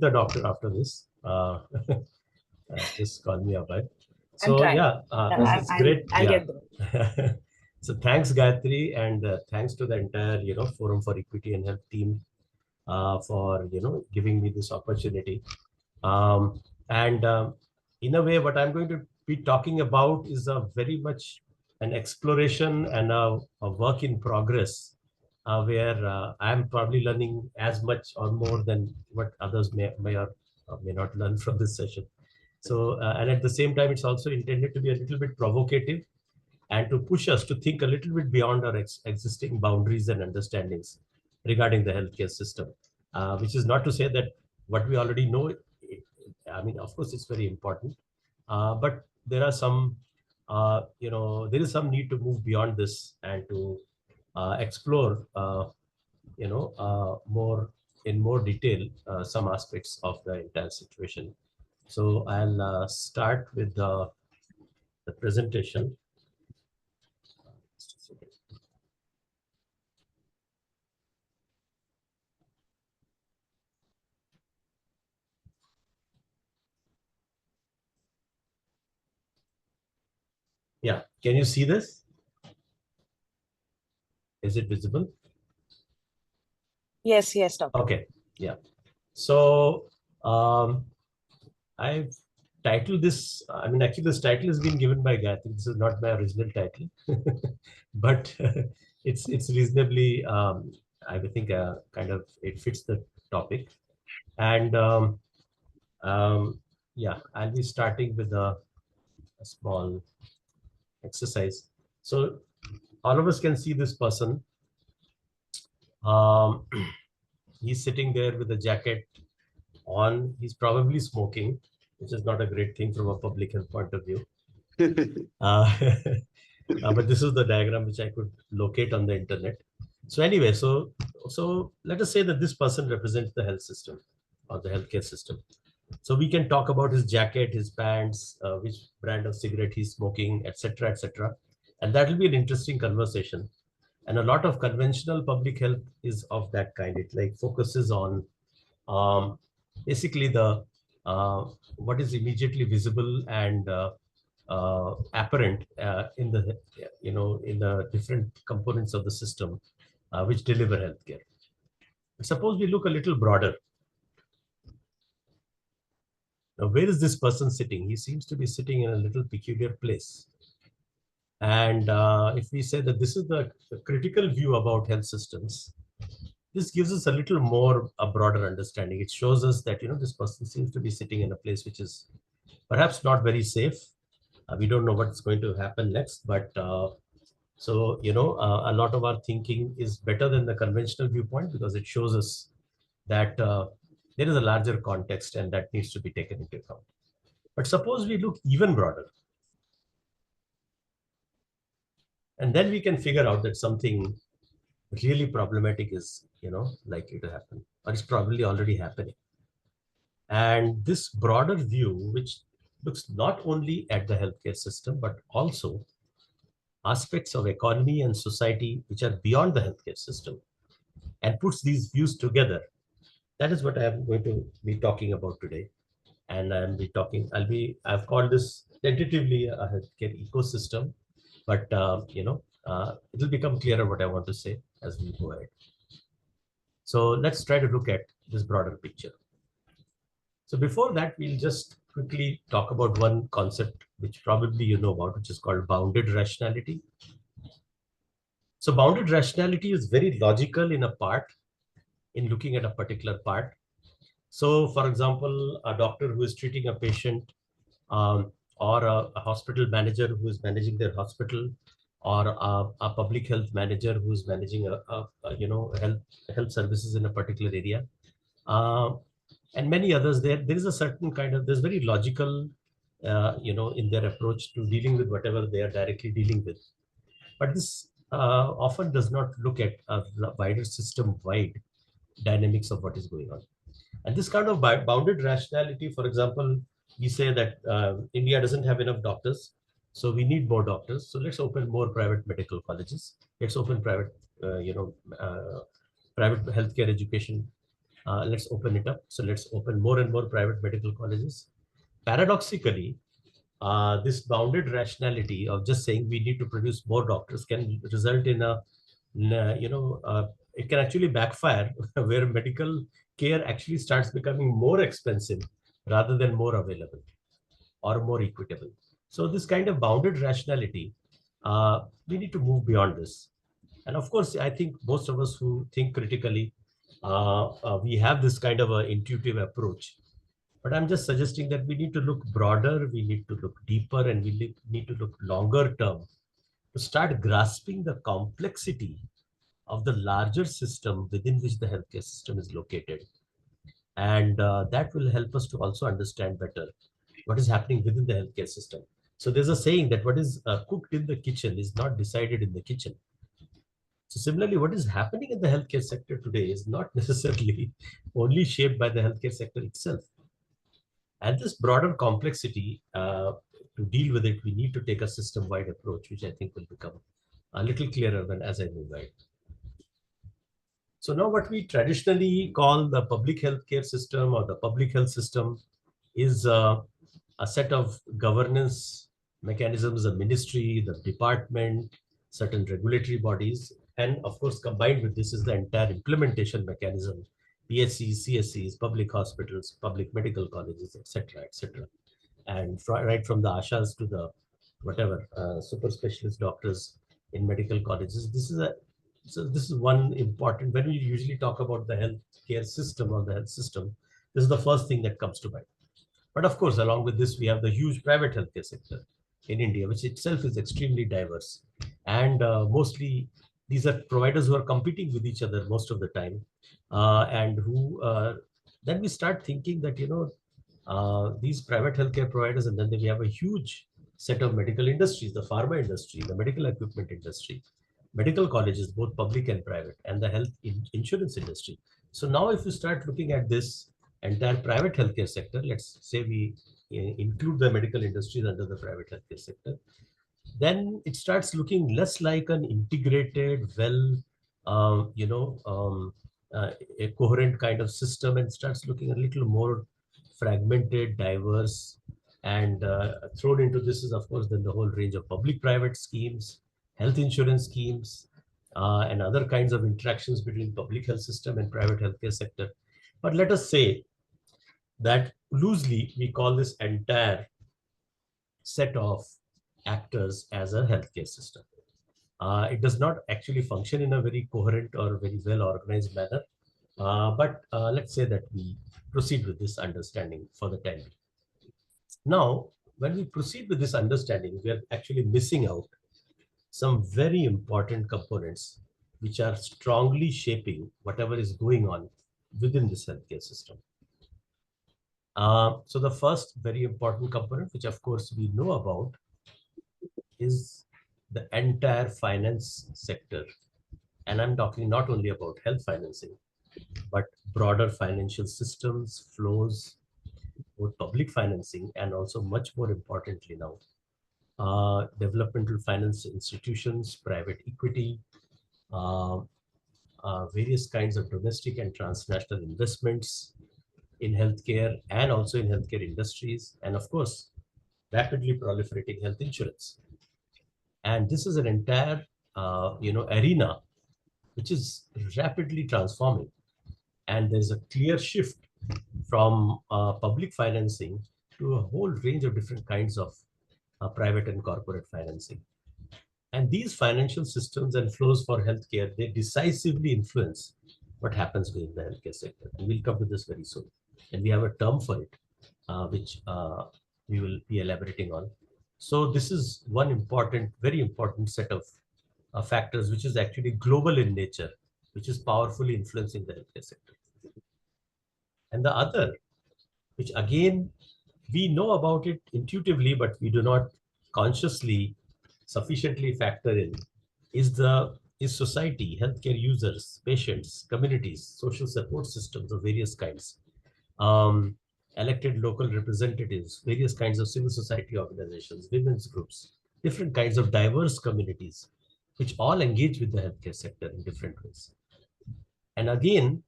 the doctor after this. Just call me Abhay. I'm So trying. yeah, it's great. I'll Yeah. get there. So thanks, Gayatri, and thanks to the entire Forum for Equity and Health team for giving me this opportunity. And in a way, what I'm going to be talking about is a very much an exploration and a work in progress, where I'm probably learning as much or more than what others may or may not learn from this session. So, and at the same time, it's also intended to be a little bit provocative and to push us to think a little bit beyond our existing boundaries and understandings regarding the healthcare system, which is not to say that what we already know, I mean, of course, it's very important, but there are some, there is some need to move beyond this and to explore, more in more detail some aspects of the entire situation. So I'll start with the presentation. Yeah, can you see this? Is it visible? Yes, doctor. Okay, yeah. So I've titled this, I mean, actually this title has been given by Gayatri. This is not my original title, but it's reasonably, I think, kind of, it fits the topic. And yeah, I'll be starting with a small exercise. So all of us can see this person. He's sitting there with a jacket on. He's probably smoking, which is not a great thing from a public health point of view. But this is the diagram which I could locate on the internet. So anyway, so let us say that this person represents the health system or the healthcare system. So we can talk about his jacket, his pants, which brand of cigarette he's smoking, etc., etc. And that will be an interesting conversation. And a lot of conventional public health is of that kind. It like focuses on basically the what is immediately visible and apparent in the in the different components of the system which deliver healthcare. Suppose we look a little broader. Now, where is this person sitting? He seems to be sitting in a little peculiar place. And if we say that this is the critical view about health systems, this gives us a little more a broader understanding. It shows us that this person seems to be sitting in a place which is perhaps not very safe. We don't know what's going to happen next, but so a lot of our thinking is better than the conventional viewpoint because it shows us that there is a larger context and that needs to be taken into account. But suppose we look even broader, and then we can figure out that something really problematic is likely to happen, or is probably already happening. And this broader view, which looks not only at the healthcare system but also aspects of economy and society which are beyond the healthcare system, and puts these views together, that is what I am going to be talking about today. And I've called this tentatively a healthcare ecosystem, but it'll become clearer what I want to say as we go ahead. So let's try to look at this broader picture. So before that, we'll just quickly talk about one concept which probably you know about, which is called bounded rationality. So bounded rationality is very logical in a part, in looking at a particular part. So for example, a doctor who is treating a patient, or a hospital manager who is managing their hospital, or a public health manager who is managing health services in a particular area, and many others. There is a certain kind of, there's very logical in their approach to dealing with whatever they are directly dealing with. But this often does not look at a wider system-wide dynamics of what is going on. And this kind of bounded rationality, for example, we say that India doesn't have enough doctors, so we need more doctors. So let's open more private medical colleges. Let's open private, private healthcare education Let's open it up. So let's open more and more private medical colleges. Paradoxically, this bounded rationality of just saying we need to produce more doctors can result in it can actually backfire where medical care actually starts becoming more expensive rather than more available or more equitable. So this kind of bounded rationality, we need to move beyond this. And of course, I think most of us who think critically, we have this kind of an intuitive approach. But I'm just suggesting that we need to look broader, we need to look deeper, and we need to look longer term to start grasping the complexity of the larger system within which the healthcare system is located. And that will help us to also understand better what is happening within the healthcare system. So there's a saying that what is cooked in the kitchen is not decided in the kitchen. So similarly, what is happening in the healthcare sector today is not necessarily only shaped by the healthcare sector itself. And this broader complexity, to deal with it, we need to take a system-wide approach, which I think will become a little clearer when as I move ahead. So now what we traditionally call the public healthcare system or the public health system is a set of governance mechanisms, a ministry, the department, certain regulatory bodies, and of course, combined with this is the entire implementation mechanism, PHCs, CSCs, public hospitals, public medical colleges, etc., etc. And right from the ASHAs to the whatever super specialist doctors in medical colleges, this is one important, when we usually talk about the healthcare system or the health system, this is the first thing that comes to mind. But of course, along with this, we have the huge private healthcare sector in India, which itself is extremely diverse. And mostly these are providers who are competing with each other most of the time. And who then we start thinking that, these private healthcare providers, and then we have a huge set of medical industries, the pharma industry, the medical equipment industry, medical colleges, both public and private, and the health insurance industry. So now if you start looking at this entire private healthcare sector, let's say we include the medical industries under the private healthcare sector, then it starts looking less like an integrated, a coherent kind of system, and starts looking a little more fragmented, diverse, and thrown into this is, of course, then the whole range of public-private schemes, health insurance schemes, and other kinds of interactions between public health system and private healthcare sector. But let us say that loosely we call this entire set of actors as a healthcare system. It does not actually function in a very coherent or very well organized manner. But let's say that we proceed with this understanding for the time being. Now, when we proceed with this understanding, we are actually missing out some very important components which are strongly shaping whatever is going on within this healthcare system. So the first very important component, which of course we know about, is the entire finance sector. And I'm talking not only about health financing, but broader financial systems, flows, both public financing and also much more importantly now, developmental finance institutions, private equity, uh, various kinds of domestic and transnational investments in healthcare and also in healthcare industries, and of course, rapidly proliferating health insurance. And this is an entire, arena which is rapidly transforming. And there's a clear shift from public financing to a whole range of different kinds of private and corporate financing. And these financial systems and flows for healthcare, they decisively influence what happens within the healthcare sector. And we'll come to this very soon. And we have a term for it, which we will be elaborating on. So this is one important, very important set of factors, which is actually global in nature, which is powerfully influencing the healthcare sector. And the other, which again, we know about it intuitively, but we do not consciously sufficiently factor in, is society, healthcare users, patients, communities, social support systems of various kinds, elected local representatives, various kinds of civil society organizations, women's groups, different kinds of diverse communities, which all engage with the healthcare sector in different ways. And again,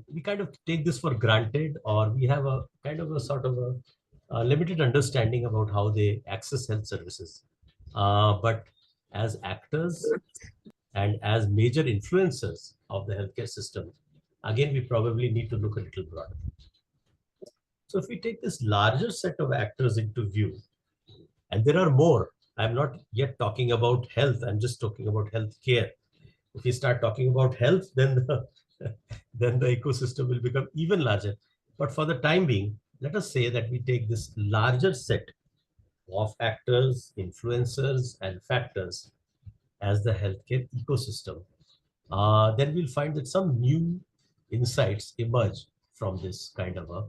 we kind of take this for granted, or we have a kind of a sort of a limited understanding about how they access health services. But as actors and as major influencers of the healthcare system, again, we probably need to look a little broader. So if we take this larger set of actors into view, and there are more, I'm not yet talking about health, I'm just talking about healthcare. If we start talking about health, then then the ecosystem will become even larger. But for the time being, let us say that we take this larger set of actors, influencers, and factors as the healthcare ecosystem. Then we'll find that some new insights emerge from this kind of a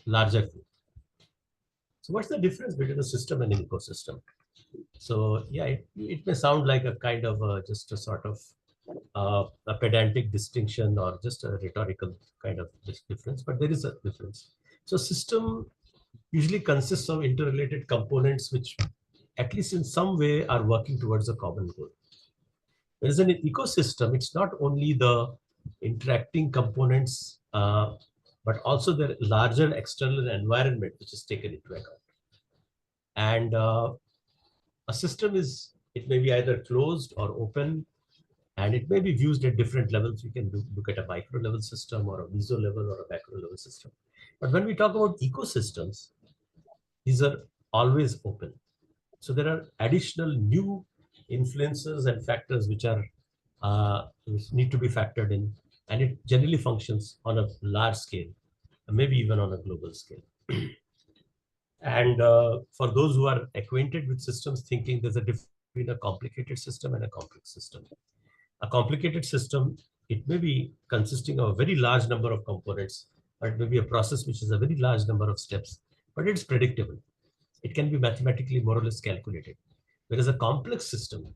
larger group. So what's the difference between a system and an ecosystem? So yeah, it may sound like a kind of just a sort of a pedantic distinction or just a rhetorical kind of difference, but there is a difference. So system usually consists of interrelated components which at least in some way are working towards a common goal. Whereas in an ecosystem, it's not only the interacting components, but also the larger external environment which is taken into account. And a system it may be either closed or open, and it may be used at different levels. You can look at a micro level system or a meso level or a macro level system. But when we talk about ecosystems, these are always open. So there are additional new influences and factors which need to be factored in, and it generally functions on a large scale, maybe even on a global scale. And for those who are acquainted with systems thinking, there's a difference between a complicated system and a complex system. A complicated system, it may be consisting of a very large number of components, or it may be a process which is a very large number of steps, but it's predictable. It can be mathematically more or less calculated. Whereas a complex system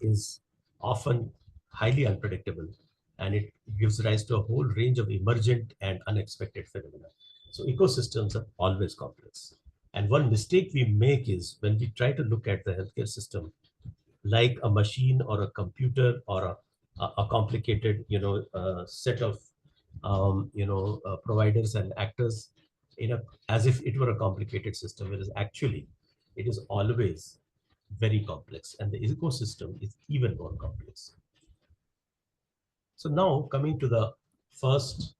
is often highly unpredictable, and it gives rise to a whole range of emergent and unexpected phenomena. So ecosystems are always complex. And one mistake we make is when we try to look at the healthcare system like a machine or a computer or a complicated, set of, providers and actors as if it were a complicated system, whereas actually it is always very complex, and the ecosystem is even more complex. So now coming to the first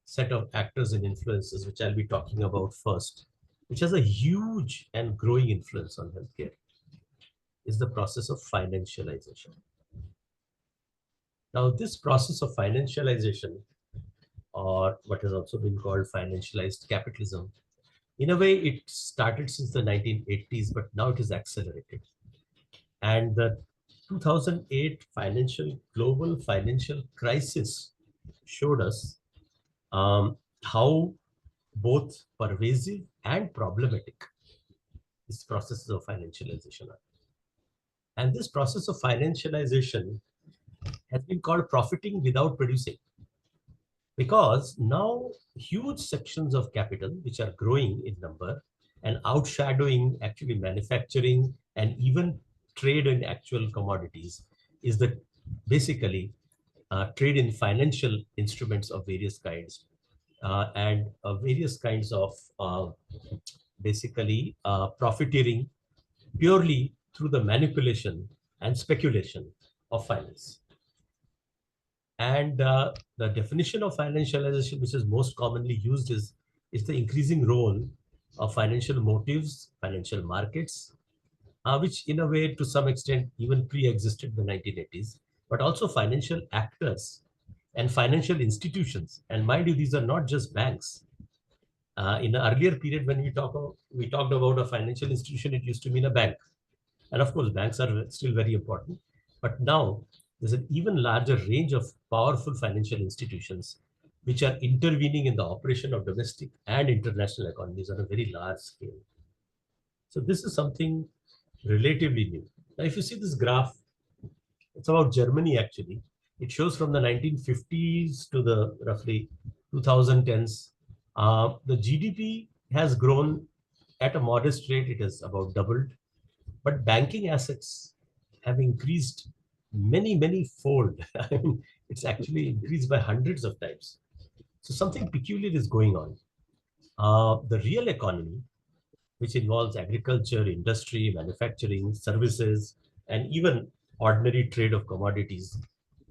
set of actors and influences, which I'll be talking about first, which has a huge and growing influence on healthcare, is the process of financialization. Now, this process of financialization, or what has also been called financialized capitalism, in a way, it started since the 1980s, but now it is accelerated. And the 2008 global financial crisis showed us how both pervasive and problematic these processes of financialization are. And this process of financialization has been called profiting without producing, because now huge sections of capital, which are growing in number and outshadowing actually manufacturing and even trade in actual commodities, is the basically trade in financial instruments of various kinds, and various kinds of profiteering purely through the manipulation and speculation of finance. And the definition of financialization, which is most commonly used, is the increasing role of financial motives, financial markets, which in a way, to some extent, even pre-existed in the 1980s, but also financial actors and financial institutions. And mind you, these are not just banks. In an earlier period, when we talked about a financial institution, it used to mean a bank. And of course, banks are still very important. But now there's an even larger range of powerful financial institutions which are intervening in the operation of domestic and international economies on a very large scale. So this is something relatively new. Now, if you see this graph, it's about Germany actually. It shows from the 1950s to the roughly 2010s. The GDP has grown at a modest rate. It has about doubled, but banking assets have increased many fold. I mean, it's actually increased by hundreds of times. So something peculiar is going on. The real economy, which involves agriculture, industry, manufacturing, services, and even ordinary trade of commodities,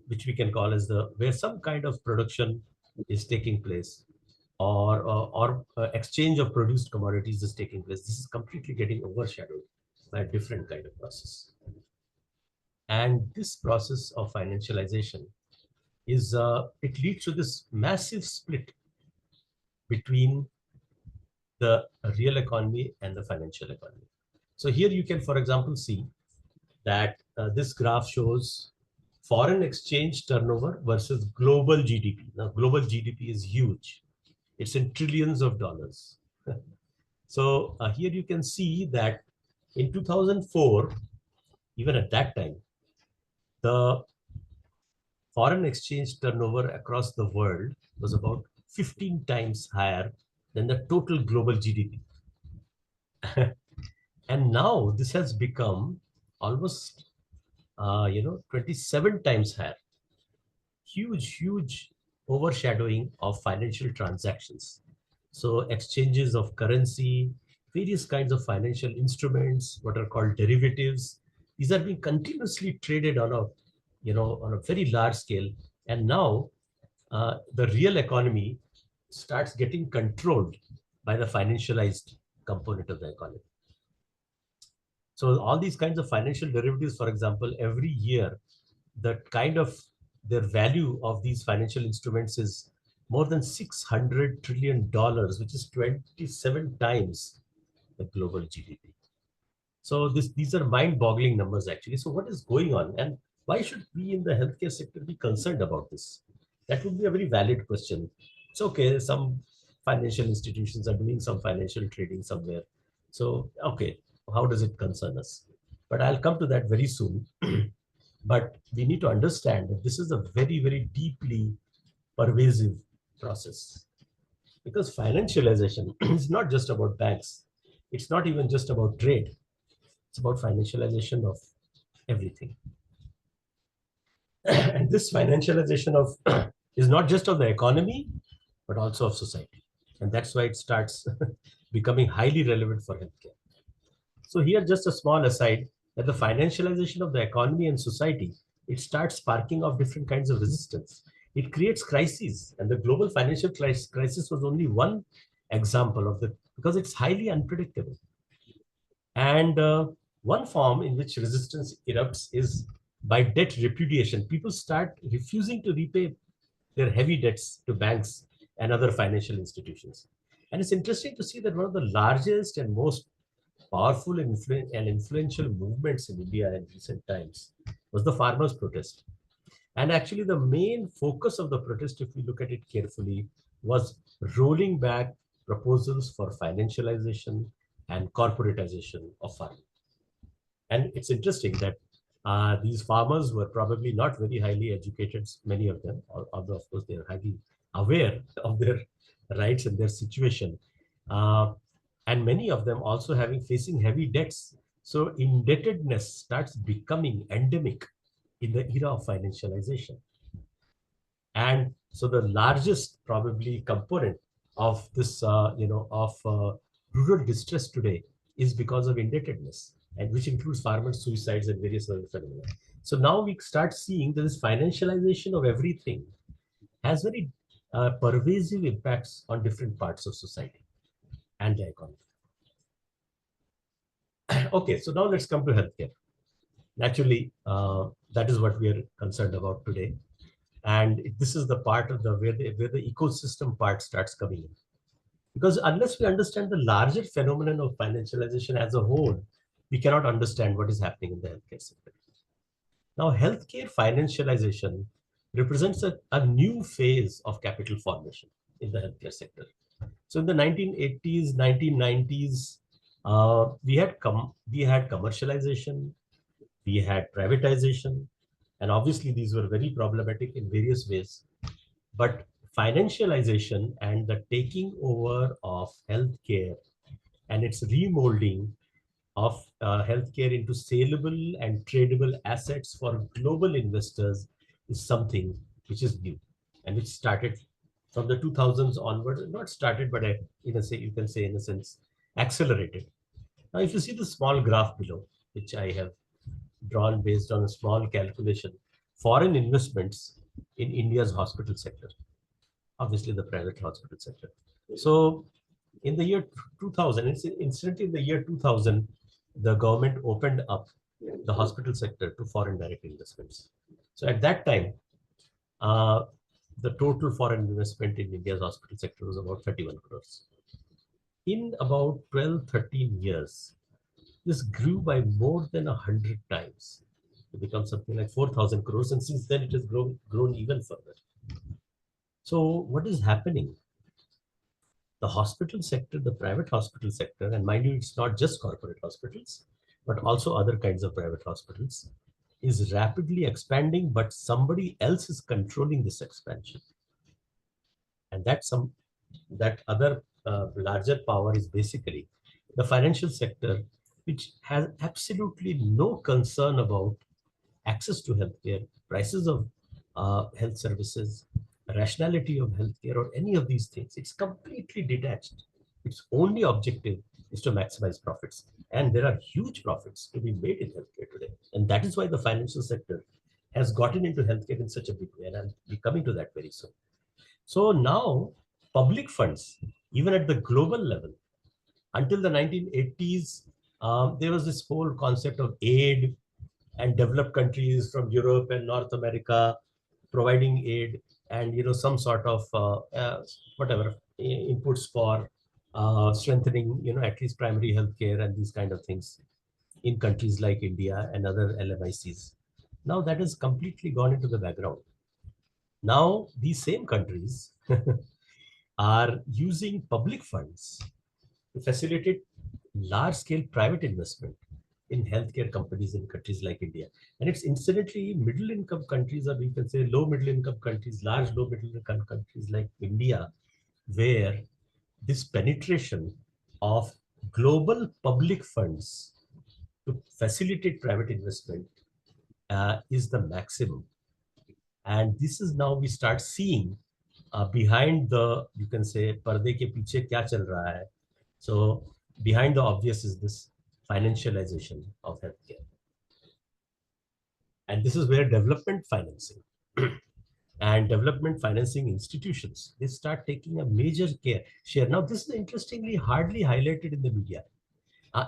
which we can call as where some kind of production is taking place, or exchange of produced commodities is taking place. This is completely getting overshadowed by a different kind of process. And this process of financialization it leads to this massive split between the real economy and the financial economy. So here you can, for example, see that this graph shows foreign exchange turnover versus global GDP. Now, global GDP is huge. It's in trillions of dollars. So here you can see that in 2004, even at that time, the foreign exchange turnover across the world was about 15 times higher than the total global GDP. And now this has become almost 27 times higher. Huge overshadowing of financial transactions. So exchanges of currency, various kinds of financial instruments, what are called derivatives, these are being continuously traded on a very large scale. And now the real economy starts getting controlled by the financialized component of the economy. So all these kinds of financial derivatives, for example, every year, their value of these financial instruments is more than $600 trillion, which is 27 times the global GDP. So these are mind-boggling numbers, actually. So what is going on, and why should we in the healthcare sector be concerned about this? That would be a very valid question. It's okay, some financial institutions are doing some financial trading somewhere. So, okay, how does it concern us? But I'll come to that very soon. But we need to understand that this is a very deeply pervasive process. Because financialization is not just about banks. It's not even just about trade. It's about financialization of everything. And this financialization of is not just of the economy, but also of society. And that's why it starts becoming highly relevant for healthcare. So here, just a small aside, that the financialization of the economy and society, it starts sparking off different kinds of resistance. It creates crises, and the global financial crisis was only one example of that, because it's highly unpredictable. And one form in which resistance erupts is by debt repudiation. People start refusing to repay their heavy debts to banks and other financial institutions. And it's interesting to see that one of the largest and most powerful and influential movements in India in recent times was the farmers' protest. And actually, the main focus of the protest, if we look at it carefully, was rolling back proposals for financialization and corporatization of farming. And it's interesting that these farmers were probably not very highly educated, many of them, although of course they are highly aware of their rights and their situation. And many of them also facing heavy debts. So indebtedness starts becoming endemic in the era of financialization. And so the largest probably component of this, rural distress today is because of indebtedness, and which includes farmer suicides and various other phenomena. So now we start seeing that this financialization of everything has very pervasive impacts on different parts of society and the economy. Okay, so now let's come to healthcare. Naturally, that is what we are concerned about today. And this is the part of where the ecosystem part starts coming in. Because unless we understand the larger phenomenon of financialization as a whole, we cannot understand what is happening in the healthcare sector. Now, healthcare financialization represents a new phase of capital formation in the healthcare sector. So in the 1980s, 1990s, we had commercialization, we had privatization, and obviously these were very problematic in various ways. But financialization and the taking over of healthcare and its remolding, of healthcare into saleable and tradable assets for global investors is something which is new and which started from the 2000s onward. Not started, but you can say in a sense accelerated. Now, if you see the small graph below, which I have drawn based on a small calculation, foreign investments in India's hospital sector, obviously the private hospital sector. So in the year 2000, incidentally in the year 2000, the government opened up the hospital sector to foreign direct investments. So at that time, uh, the total foreign investment in India's hospital sector was about 31 crores. In about 12, 13 years, this grew by more than 100 times to become something like 4,000 crores. And since then, it has grown even further. So what is happening? The hospital sector, the private hospital sector, and mind you, it's not just corporate hospitals, but also other kinds of private hospitals, is rapidly expanding, but somebody else is controlling this expansion. And that other larger power is basically the financial sector, which has absolutely no concern about access to healthcare, prices of health services, rationality of healthcare, or any of these things. It's completely detached. Its only objective is to maximize profits. And there are huge profits to be made in healthcare today. And that is why the financial sector has gotten into healthcare in such a big way. And I'll be coming to that very soon. So now, public funds, even at the global level, until the 1980s, there was this whole concept of aid and developed countries from Europe and North America providing aid and some sort of whatever inputs for strengthening at least primary healthcare and these kind of things in countries like India and other LMICs. Now that has completely gone into the background. Now these same countries are using public funds to facilitate large-scale private investment in healthcare companies in countries like India. And it's incidentally middle-income countries, or we can say low middle-income countries, large low middle-income countries like India, where this penetration of global public funds to facilitate private investment is the maximum. And this is now we start seeing behind the, you can say, पर्दे के पीछे क्या चल रहा है. So behind the obvious is this financialization of healthcare. And this is where development financing and development financing institutions, they start taking a major share. Now, this is interestingly hardly highlighted in the media.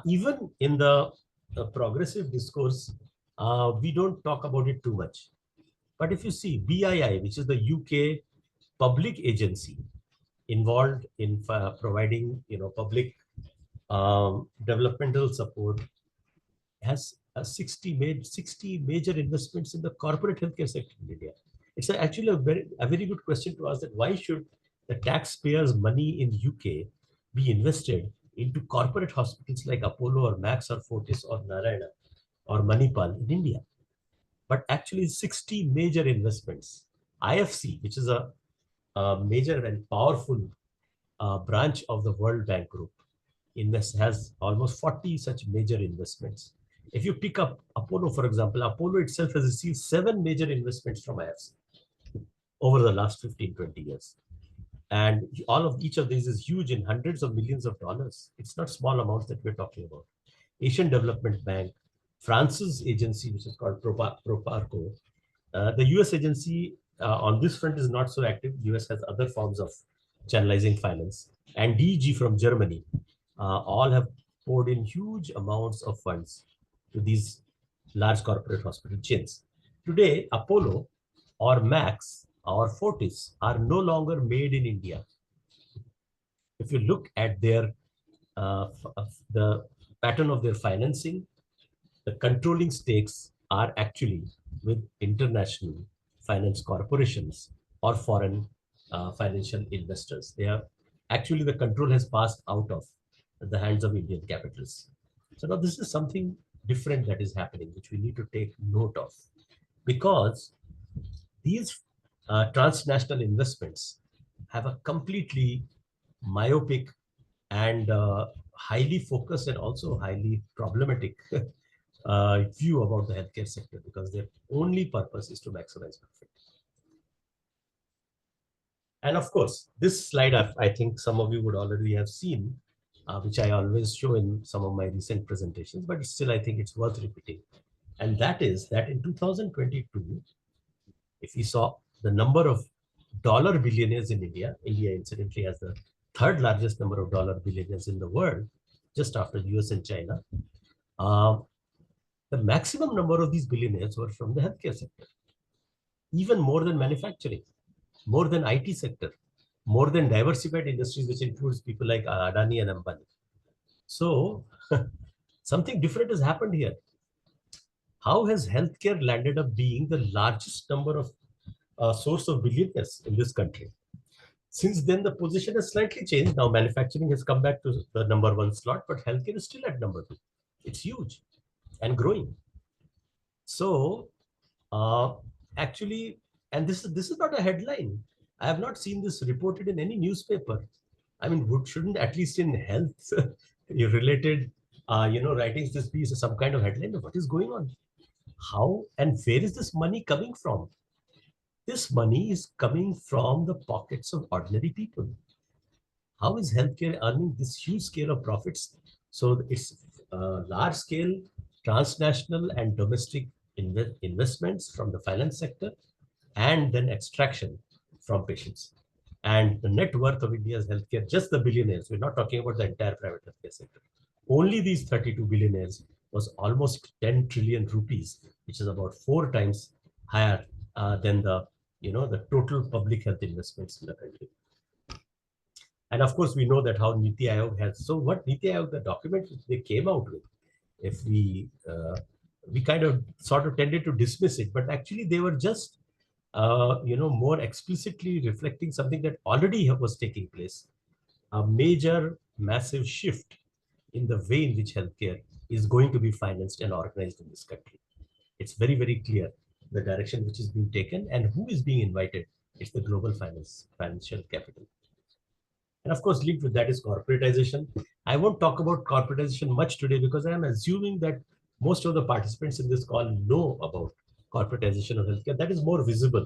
Even in the progressive discourse, we don't talk about it too much. But if you see BII, which is the UK public agency involved in providing public developmental support, has 60 major investments in the corporate healthcare sector in India. It's actually a very good question to ask, that why should the taxpayers' money in UK be invested into corporate hospitals like Apollo or Max or Fortis or Narayana or Manipal in India? But actually 60 major investments. IFC, which is a major and powerful branch of the World Bank Group, has almost 40 such major investments. If you pick up Apollo, for example, Apollo itself has received 7 major investments from IFC over the last 15, 20 years. And each of these is huge in hundreds of millions of dollars. It's not small amounts that we're talking about. Asian Development Bank, France's agency, which is called Proparco. The US agency on this front is not so active. US has other forms of channelizing finance. And DG from Germany, all have poured in huge amounts of funds to these large corporate hospital chains. Today, Apollo or Max or Fortis are no longer made in India. If you look at their the pattern of their financing, the controlling stakes are actually with international finance corporations or foreign financial investors. They are actually, the control has passed out of the hands of Indian capitals. So now this is something different that is happening, which we need to take note of, because these transnational investments have a completely myopic and highly focused and also highly problematic view about the healthcare sector, because their only purpose is to maximize profit. And of course, this slide, I think some of you would already have seen, which I always show in some of my recent presentations, but still I think it's worth repeating. And that is that in 2022, if we saw the number of dollar billionaires in India, India incidentally has the third largest number of dollar billionaires in the world, just after US and China. The maximum number of these billionaires were from the healthcare sector, even more than manufacturing, more than IT sector, more than diversified industries, which includes people like Adani and Ambani. So something different has happened here. How has healthcare landed up being the largest number of source of billionaires in this country? Since then, the position has slightly changed. Now, manufacturing has come back to the number one slot, but healthcare is still at number two. It's huge and growing. So, actually, and this is not a headline. I have not seen this reported in any newspaper. I mean, shouldn't at least in health related, writings this be some kind of headline of what is going on? How and where is this money coming from? This money is coming from the pockets of ordinary people. How is healthcare earning this huge scale of profits? So it's large scale, transnational and domestic investments from the finance sector, and then extraction from patients. And the net worth of India's healthcare, just the billionaires, we're not talking about the entire private healthcare sector. Only these 32 billionaires was almost 10 trillion rupees, which is about 4 times higher than the total public health investments in the country. And of course, we know that how Niti Aayog has. So what Niti Aayog, the document which they came out with, if we kind of sort of tended to dismiss it, but actually they were just more explicitly reflecting something that already was taking place, a major, massive shift in the way in which healthcare is going to be financed and organized in this country. It's very, very clear the direction which is being taken and who is being invited. It's the global financial capital. And of course, linked with that is corporatization. I won't talk about corporatization much today because I am assuming that most of the participants in this call know about corporatization of healthcare. That is more visible,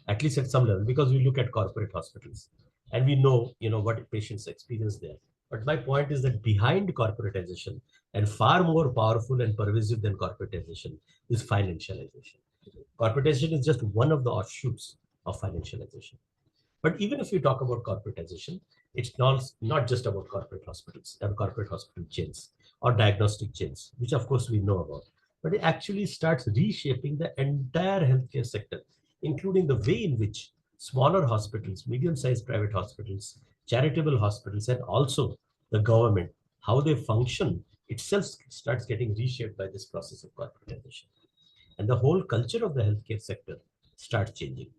at least at some level, because we look at corporate hospitals and we know, what patients experience there. But my point is that behind corporatization, and far more powerful and pervasive than corporatization, is financialization. Corporatization is just one of the offshoots of financialization. But even if you talk about corporatization, it's not just about corporate hospitals and corporate hospital chains or diagnostic chains, which of course we know about, but it actually starts reshaping the entire healthcare sector, including the way in which smaller hospitals, medium-sized private hospitals, charitable hospitals, and also the government, how they function itself starts getting reshaped by this process of corporatization. And the whole culture of the healthcare sector starts changing.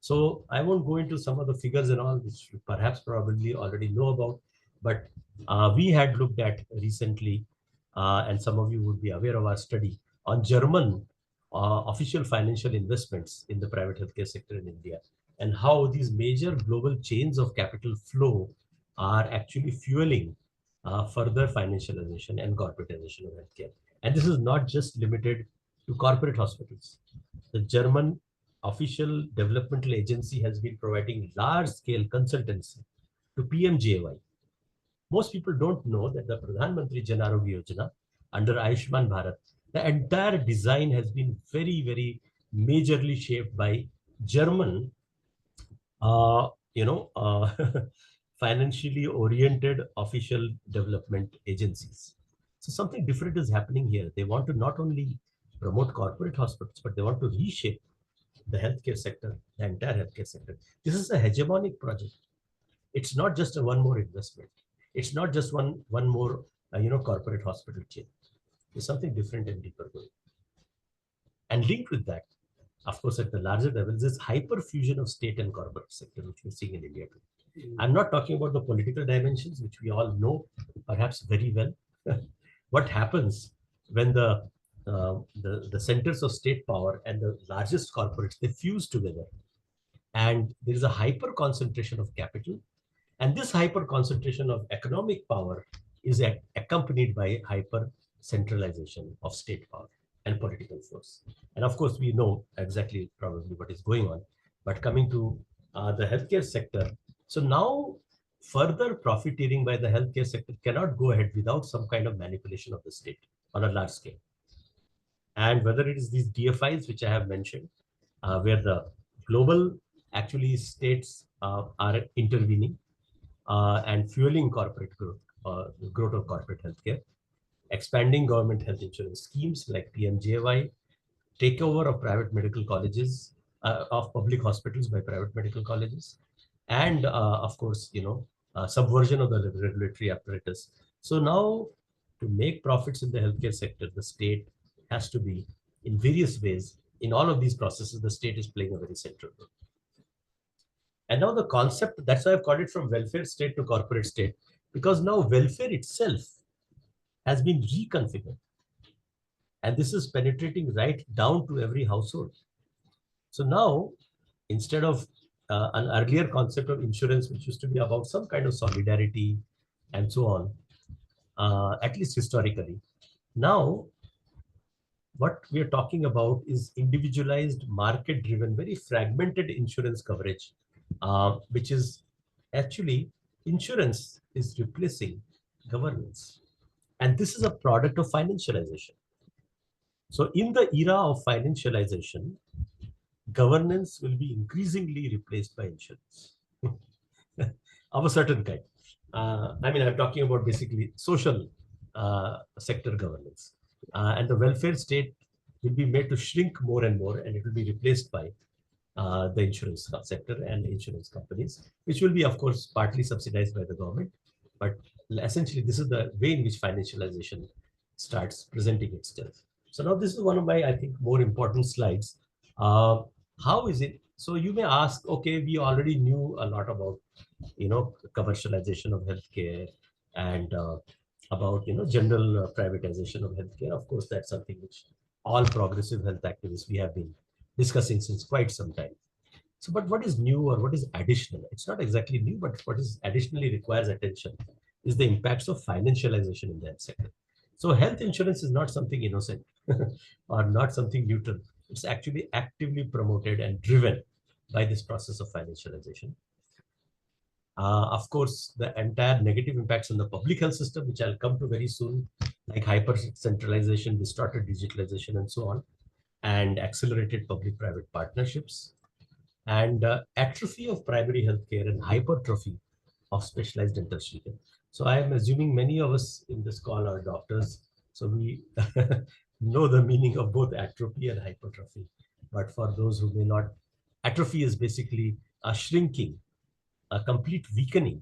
So I won't go into some of the figures and all, which you perhaps probably already know about, but we had looked at recently, and some of you would be aware of our study on German official financial investments in the private healthcare sector in India, and how these major global chains of capital flow are actually fueling further financialization and corporatization of healthcare. And this is not just limited to corporate hospitals. The German official developmental agency has been providing large-scale consultancy to PMJAY. Most people don't know that the Pradhan Mantri Jan Arogya Yojana under Ayushman Bharat, the entire design has been very, very majorly shaped by German, uh, you know, uh, financially oriented official development agencies. So something different is happening here. They want to not only promote corporate hospitals, but they want to reshape the healthcare sector, the entire healthcare sector. This is a hegemonic project. It's not just a one more investment. It's not just one more corporate hospital chain. It's something different and deeper going. And linked with that, of course, at the larger level, this hyperfusion of state and corporate sector, which we're seeing in India today. I'm not talking about the political dimensions, which we all know perhaps very well. What happens when the centers of state power and the largest corporates, they fuse together, and there is a hyper concentration of capital, and this hyper concentration of economic power is accompanied by hyper centralization of state power and political force. And of course, we know exactly probably what is going on. But coming to the healthcare sector, so now further profiteering by the healthcare sector cannot go ahead without some kind of manipulation of the state on a large scale. And whether it is these DFIs, which I have mentioned, where the global actually states are intervening and fueling corporate growth, growth of corporate healthcare, expanding government health insurance schemes like PMJY, takeover of private medical colleges, of public hospitals by private medical colleges, and of course, subversion of the regulatory apparatus. So now, to make profits in the healthcare sector, the state has to be, in various ways, in all of these processes, the state is playing a very central role. And now the concept, that's why I've called it from welfare state to corporate state, because now welfare itself has been reconfigured. And this is penetrating right down to every household. So now, instead of an earlier concept of insurance, which used to be about some kind of solidarity and so on, at least historically, now what we are talking about is individualized, market-driven, very fragmented insurance coverage, which is actually insurance is replacing governance. And this is a product of financialization. So in the era of financialization, governance will be increasingly replaced by insurance of a certain kind. I'm talking about basically social sector governance. And the welfare state will be made to shrink more and more, and it will be replaced by the insurance sector and insurance companies, which will be, of course, partly subsidized by the government. But essentially, this is the way in which financialization starts presenting itself. So now this is one of my, I think, more important slides. How is it? So you may ask, okay, we already knew a lot about, commercialization of healthcare and about, general privatization of healthcare. Of course, that's something which all progressive health activists we have been discussing since quite some time. So, but what is new or what is additional? It's not exactly new, but what is additionally requires attention is the impacts of financialization in the health sector. So health insurance is not something innocent or not something neutral. It's actually actively promoted and driven by this process of financialization. Of course, the entire negative impacts on the public health system, which I'll come to very soon, like hyper centralization, distorted digitalization, and so on, and accelerated public-private partnerships, and atrophy of primary healthcare and hypertrophy of specialized and tertiary care. So I am assuming many of us in this call are doctors, so we know the meaning of both atrophy and hypertrophy. But for those who may not, atrophy is basically a shrinking, a complete weakening,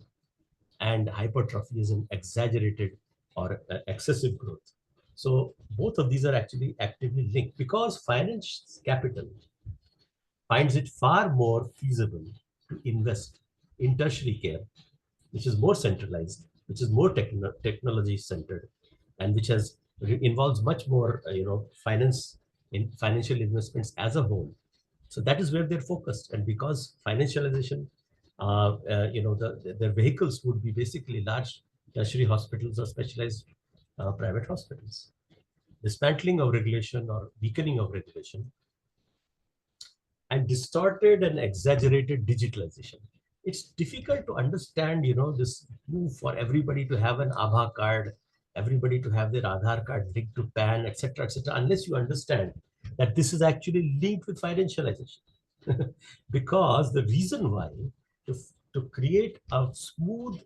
and hypertrophy is an exaggerated or excessive growth. So both of these are actually actively linked because finance capital finds it far more feasible to invest in tertiary care, which is more centralized, which is more technology centered, and which involves much more, financial investments as a whole. So that is where they're focused. And because financialization, the vehicles would be basically large tertiary hospitals or specialized private hospitals. Dismantling of regulation or weakening of regulation, and distorted and exaggerated digitalization. It's difficult to understand, this move for everybody to have an Abha card, everybody to have their Aadhaar card linked to PAN, etc., unless you understand that this is actually linked with financialization. Because the reason why, to create a smooth,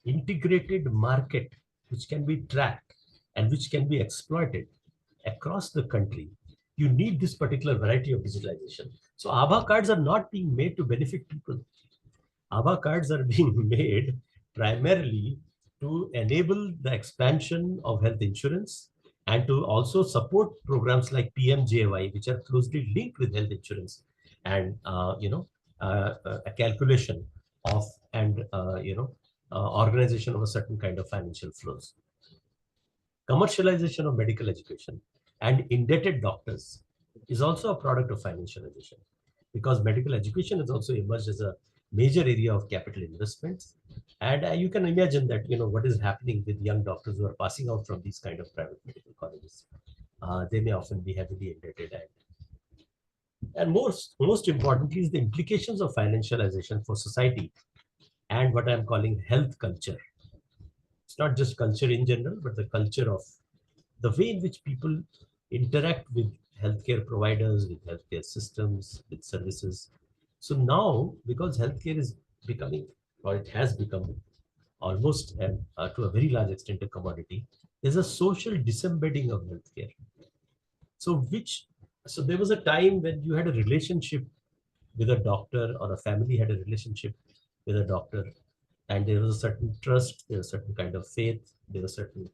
integrated market which can be tracked and which can be exploited across the country, you need this particular variety of digitalization. So Abha cards are not being made to benefit people. Abha cards are being made primarily to enable the expansion of health insurance and to also support programs like PMJY, which are closely linked with health insurance and, a calculation of and, organization of a certain kind of financial flows. Commercialization of medical education and indebted doctors is also a product of financialization, because medical education has also emerged as a major area of capital investments. And you can imagine that, what is happening with young doctors who are passing out from these kind of private medical colleges. They may often be heavily indebted. And most importantly is the implications of financialization for society and what I'm calling health culture. It's not just culture in general, but the culture of the way in which people interact with healthcare providers, with healthcare systems, with services. So now, because healthcare is becoming, or it has become almost to a very large extent a commodity, there's a social disembedding of healthcare. So there was a time when you had a relationship with a doctor, or a family had a relationship with a doctor, and there was a certain trust, there was a certain kind of faith, there were certain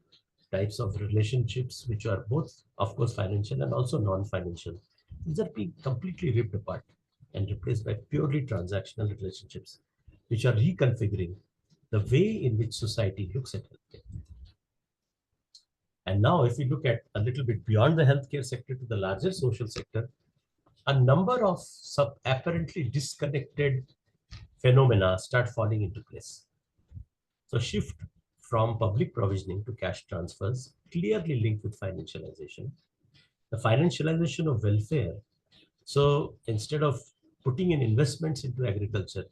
types of relationships which are both, of course, financial and also non-financial. These are being completely ripped apart and replaced by purely transactional relationships, which are reconfiguring the way in which society looks at healthcare. And now, if we look at a little bit beyond the healthcare sector to the larger social sector, a number of apparently disconnected phenomena start falling into place. So shift from public provisioning to cash transfers, clearly linked with financialization. The financialization of welfare. So instead of putting in investments into agriculture,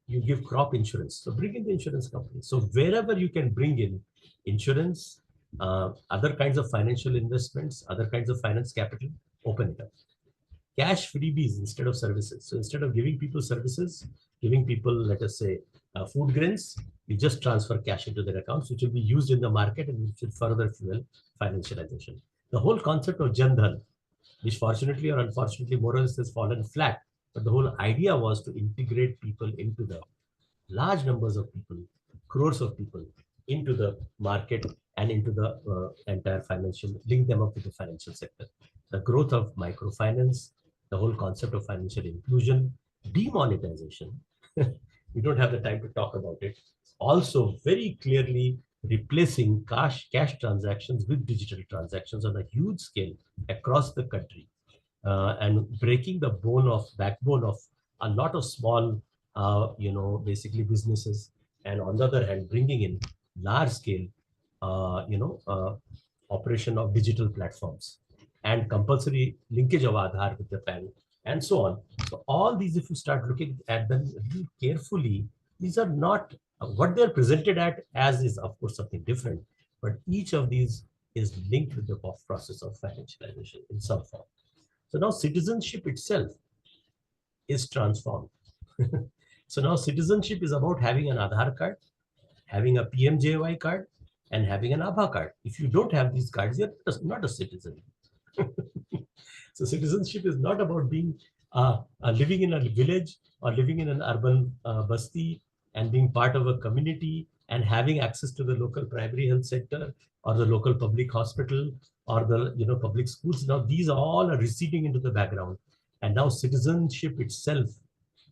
you give crop insurance. So bring in the insurance company. So wherever you can bring in insurance, other kinds of financial investments, other kinds of finance capital, open it up. Cash freebies instead of services. So instead of giving people services, giving people, let us say, food grains, you just transfer cash into their accounts, which will be used in the market and which will further fuel financialization. The whole concept of Jan Dhan, which fortunately or unfortunately more or less has fallen flat, but the whole idea was to integrate people into the large numbers of people, crores of people into the market and into the entire financial, link them up with the financial sector. The growth of microfinance, the whole concept of financial inclusion, demonetization, we don't have the time to talk about it. Also very clearly replacing cash transactions with digital transactions on a huge scale across the country, and breaking the backbone of a lot of small, basically businesses, and on the other hand, bringing in large scale, operation of digital platforms and compulsory linkage of Aadhaar with the PAN and so on. So all these, if you start looking at them really carefully, these are not what they're presented as is, of course, something different, but each of these is linked with the process of financialization in some form. So now citizenship itself is transformed. So now citizenship is about having an Aadhaar card, having a PMJY card, and having an ABHA card. If you don't have these cards, you're not a citizen. So citizenship is not about being living in a village or living in an urban basti and being part of a community and having access to the local primary health center or the local public hospital or the public schools. Now these all are receding into the background, and now citizenship itself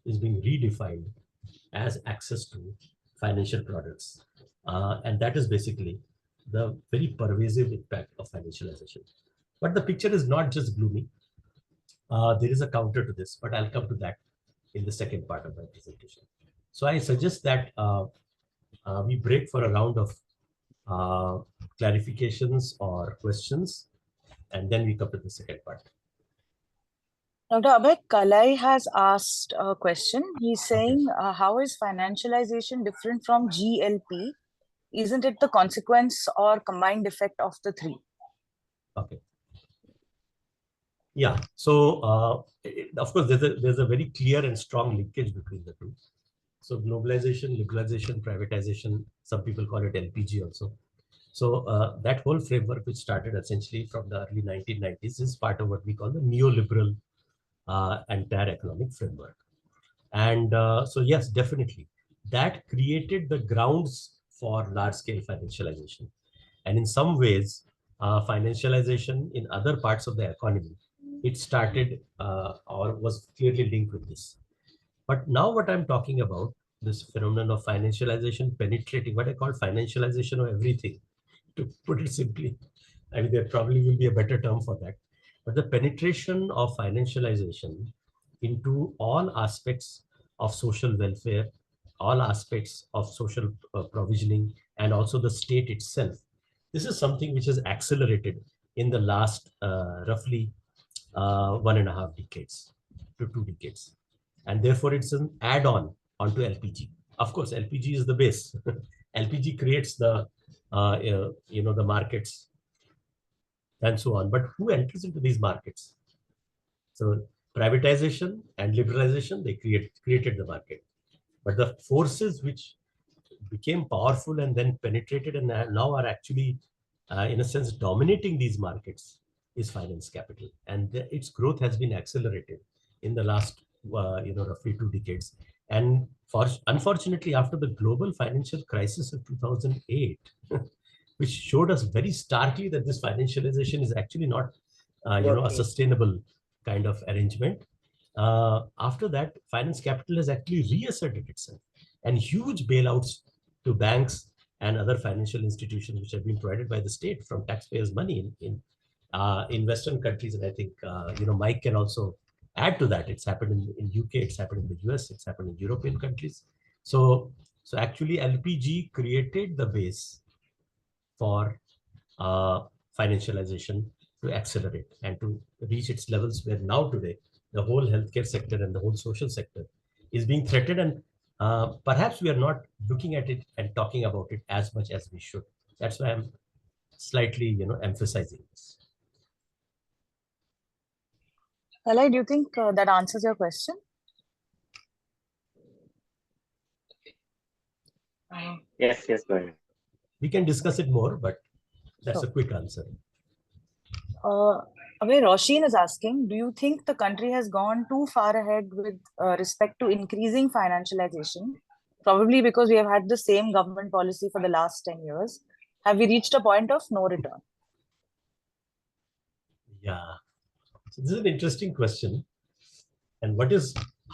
is being redefined as access to financial products, and that is basically the very pervasive impact of financialization. But the picture is not just gloomy. There is a counter to this, but I'll come to that in the second part of my presentation. So I suggest that we break for a round of clarifications or questions, and then we come to the second part. Dr. Abhay, Kalai has asked a question. He's saying, how is financialization different from GLP? Isn't it the consequence or combined effect of the three? Okay. Yeah. So, of course, there's a very clear and strong linkage between the two. So globalization, liberalization, privatization, some people call it LPG also. So that whole framework, which started essentially from the early 1990s, is part of what we call the neoliberal entire economic framework. And so, yes, definitely, that created the grounds for large-scale financialization. And in some ways, financialization in other parts of the economy, it started or was clearly linked with this. But now what I'm talking about, this phenomenon of financialization penetrating, what I call financialization of everything, to put it simply. I mean, there probably will be a better term for that. But the penetration of financialization into all aspects of social welfare, all aspects of social provisioning, and also the state itself. This is something which has accelerated in the last roughly 1.5 decades to 2 decades. And therefore, it's an add-on onto LPG. Of course, LPG is the base. LPG creates the, the markets and so on. But who enters into these markets? So privatization and liberalization, they created the market. But the forces which became powerful and then penetrated and now are actually, in a sense, dominating these markets is finance capital. And its growth has been accelerated in the last, roughly 2 decades. And unfortunately, after the global financial crisis of 2008, which showed us very starkly that this financialization is actually not, a sustainable kind of arrangement. After that, finance capital has actually reasserted itself, and huge bailouts to banks and other financial institutions which have been provided by the state from taxpayers' money in Western countries. And I think, Mike can also add to that. It's happened in UK, it's happened in the US, it's happened in European countries. So actually LPG created the base for financialization to accelerate and to reach its levels where now today the whole healthcare sector and the whole social sector is being threatened. And perhaps we are not looking at it and talking about it as much as we should. That's why I'm slightly, emphasizing this. Kalai, do you think that answers your question? Yes, go ahead. We can discuss it more, but that's Sure. a quick answer. Abhay, Roshin is asking, do you think the country has gone too far ahead with respect to increasing financialization? Probably because we have had the same government policy for the last 10 years. Have we reached a point of no return? Yeah. So this is an interesting question. And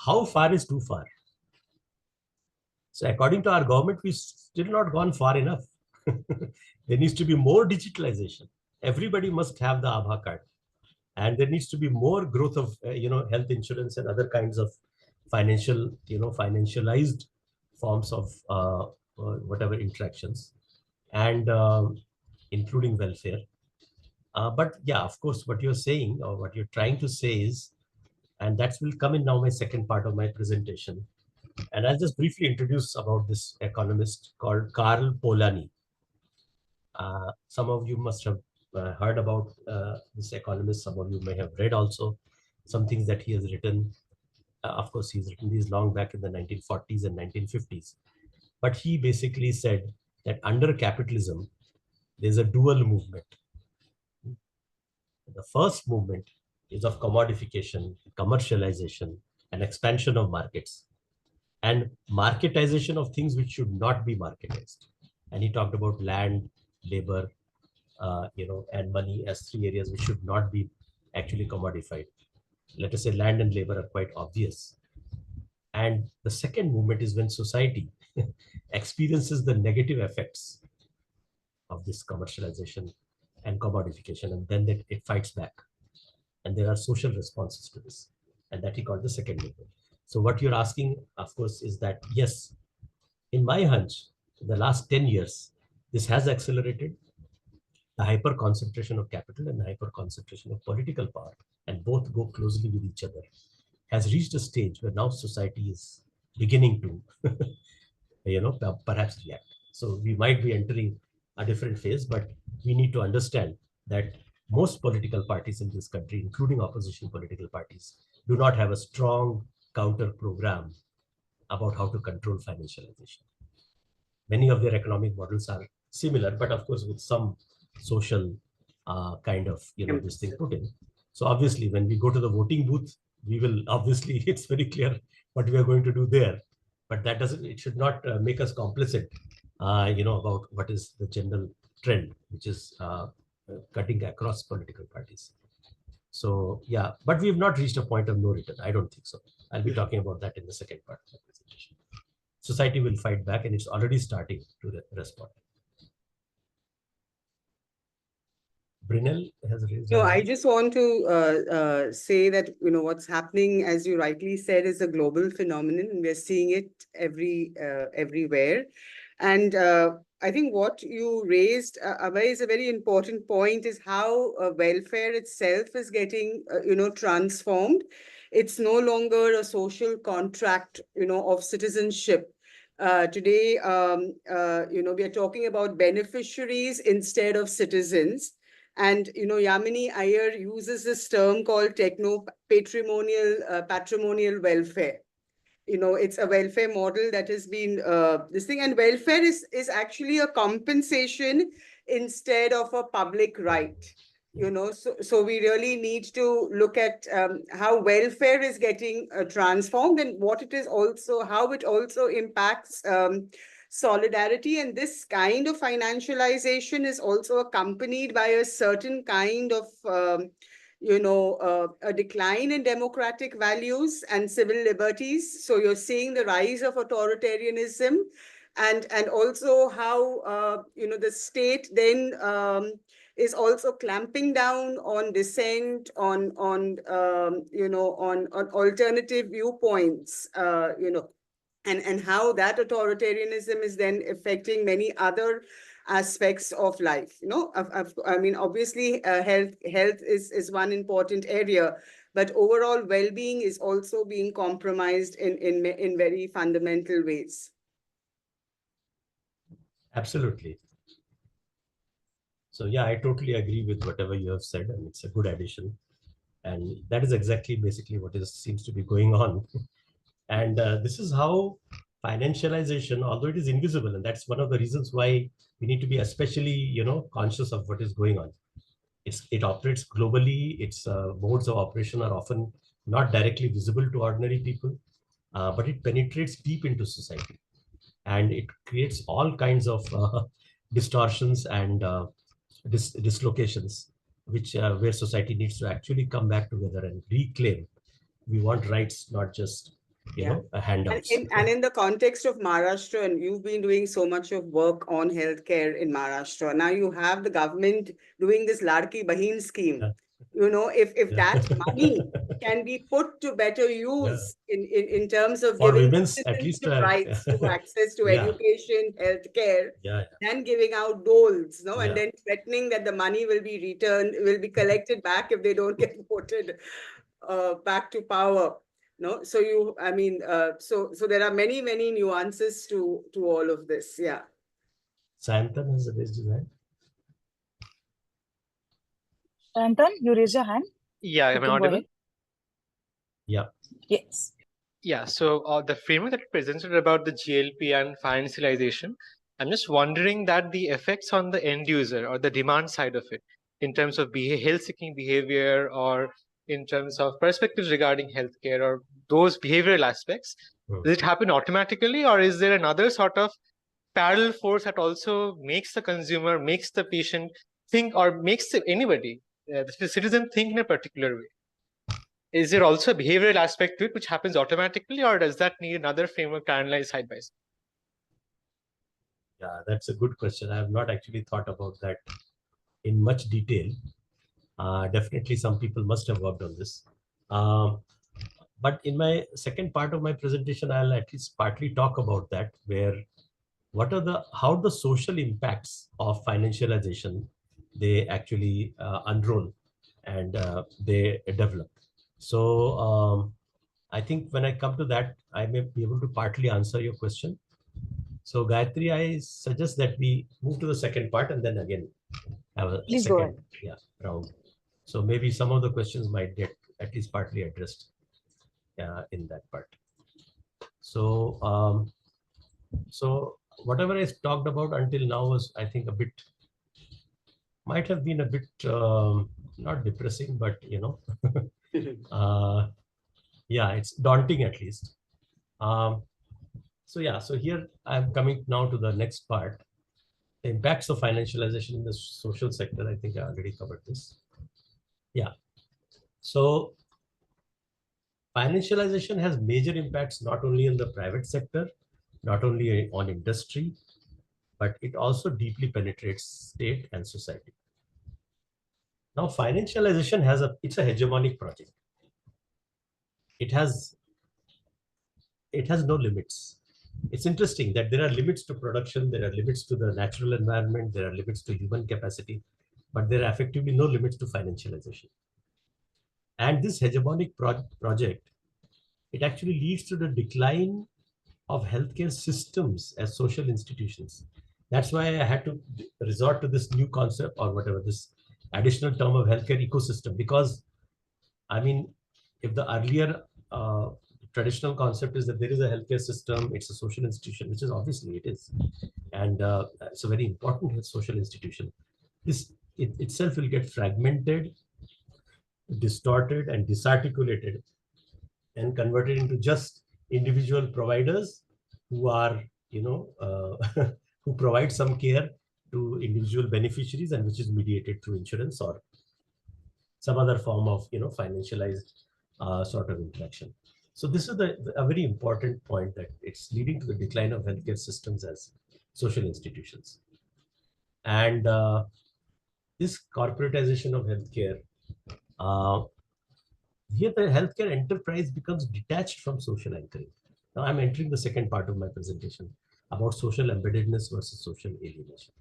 how far is too far? So according to our government, we've still not gone far enough. There needs to be more digitalization. Everybody must have the Aadhaar card. And there needs to be more growth of, health insurance and other kinds of financialized forms of whatever interactions, and including welfare. But yeah, of course, what you're saying or what you're trying to say is, and that will come in now my second part of my presentation. And I'll just briefly introduce about this economist called Karl Polanyi. Some of you must have heard about this economist. Some of you may have read also some things that he has written. Of course, he's written these long back in the 1940s and 1950s. But he basically said that under capitalism, there's a dual movement. The first movement is of commodification, commercialization, and expansion of markets, and marketization of things which should not be marketized. And he talked about land, labor, and money as 3 areas which should not be actually commodified. Let us say land and labor are quite obvious. And the second movement is when society experiences the negative effects of this commercialization and commodification, and then it fights back. And there are social responses to this. And that he called the second movement. So what you're asking, of course, is that, yes, in my hunch, in the last 10 years, this has accelerated. The hyper concentration of capital and the hyper concentration of political power, and both go closely with each other, has reached a stage where now society is beginning to, perhaps react. So we might be entering a different phase, but we need to understand that most political parties in this country, including opposition political parties, do not have a strong counter program about how to control financialization. Many of their economic models are similar, but of course with some social kind of, this thing put in. So obviously when we go to the voting booth, we will obviously, it's very clear what we are going to do there, but it should not make us complicit, about what is the general trend, which is cutting across political parties. So yeah, but we have not reached a point of no return. I don't think so. I'll be talking about that in the second part of the presentation. Society will fight back, and it's already starting to respond. Brynel has raised No, her I hand. just want to say that, what's happening, as you rightly said, is a global phenomenon, and we're seeing it everywhere. And I think what you raised, Abhay, is a very important point, is how welfare itself is getting, transformed. It's no longer a social contract, of citizenship. Today, we are talking about beneficiaries instead of citizens. And, Yamini Iyer uses this term called patrimonial welfare. It's a welfare model that has been this thing. And welfare is actually a compensation instead of a public right. So we really need to look at how welfare is getting transformed, and what it is also, how it also impacts solidarity. And this kind of financialization is also accompanied by a certain kind of a decline in democratic values and civil liberties. So you're seeing the rise of authoritarianism, and also how the state then is also clamping down on dissent, on alternative viewpoints, and how that authoritarianism is then affecting many other aspects of life. I mean, obviously, health is one important area, but overall well-being is also being compromised in very fundamental ways. Absolutely. So yeah, I totally agree with whatever you have said, and it's a good addition. And that is exactly basically what seems to be going on. And this is how financialization, although it is invisible, and that's one of the reasons why we need to be especially, conscious of what is going on. It operates globally. Its modes of operation are often not directly visible to ordinary people, but it penetrates deep into society, and it creates all kinds of distortions and dislocations, which where society needs to actually come back together and reclaim. We want rights, not just handouts. And in the context of Maharashtra, and you've been doing so much of work on healthcare in Maharashtra, now you have the government doing this Ladki Bahin scheme. If that money can be put to better use in terms of for giving women's, at least rights to access to education, healthcare, than giving out doles, and then threatening that the money will be collected back if they don't get voted back to power. No, so so there are many nuances to all of this. Yeah. Sayantan has raised his hand. Sayantan, you raise your hand. Yeah, am I audible? Yeah. Yes. Yeah. So the framework that presented about the GLP and financialization, I'm just wondering that the effects on the end user or the demand side of it, in terms of health-seeking behavior, or in terms of perspectives regarding healthcare, or those behavioral aspects, does it happen automatically, or is there another sort of parallel force that also makes the consumer, makes the patient think, or makes anybody, the citizen, think in a particular way? Is there also a behavioral aspect to it which happens automatically, or does that need another framework to analyze side by side? Yeah, that's a good question. I have not actually thought about that in much detail. Definitely some people must have worked on this. But in my second part of my presentation, I'll at least partly talk about that, where how the social impacts of financialization, they actually unroll and they develop. So I think when I come to that, I may be able to partly answer your question. So Gayatri, I suggest that we move to the second part and then again have a Please go second round. So maybe some of the questions might get at least partly addressed in that part. So so whatever I talked about until now was, I think, might have been a bit not depressing, but yeah, it's daunting at least. So here I'm coming now to the next part. The impacts of financialization in the social sector. I think I already covered this. Yeah. So financialization has major impacts not only in the private sector, not only on industry, but it also deeply penetrates state and society. Now, financialization it's a hegemonic project. It has no limits. It's interesting that there are limits to production, there are limits to the natural environment, there are limits to human capacity, but there are effectively no limits to financialization. And this hegemonic project, it actually leads to the decline of healthcare systems as social institutions. That's why I had to resort to this new concept, or whatever, this additional term of healthcare ecosystem, because I mean, if the earlier traditional concept is that there is a healthcare system, it's a social institution, which is obviously it is, and it's a very important social institution. This itself will get fragmented, distorted, and disarticulated, and converted into just individual providers who are, who provide some care to individual beneficiaries, and which is mediated through insurance or some other form of, financialized sort of interaction. So this is a very important point, that it's leading to the decline of healthcare systems as social institutions. And this corporatization of healthcare, here the healthcare enterprise becomes detached from social anchoring. Now I'm entering the second part of my presentation about social embeddedness versus social alienation.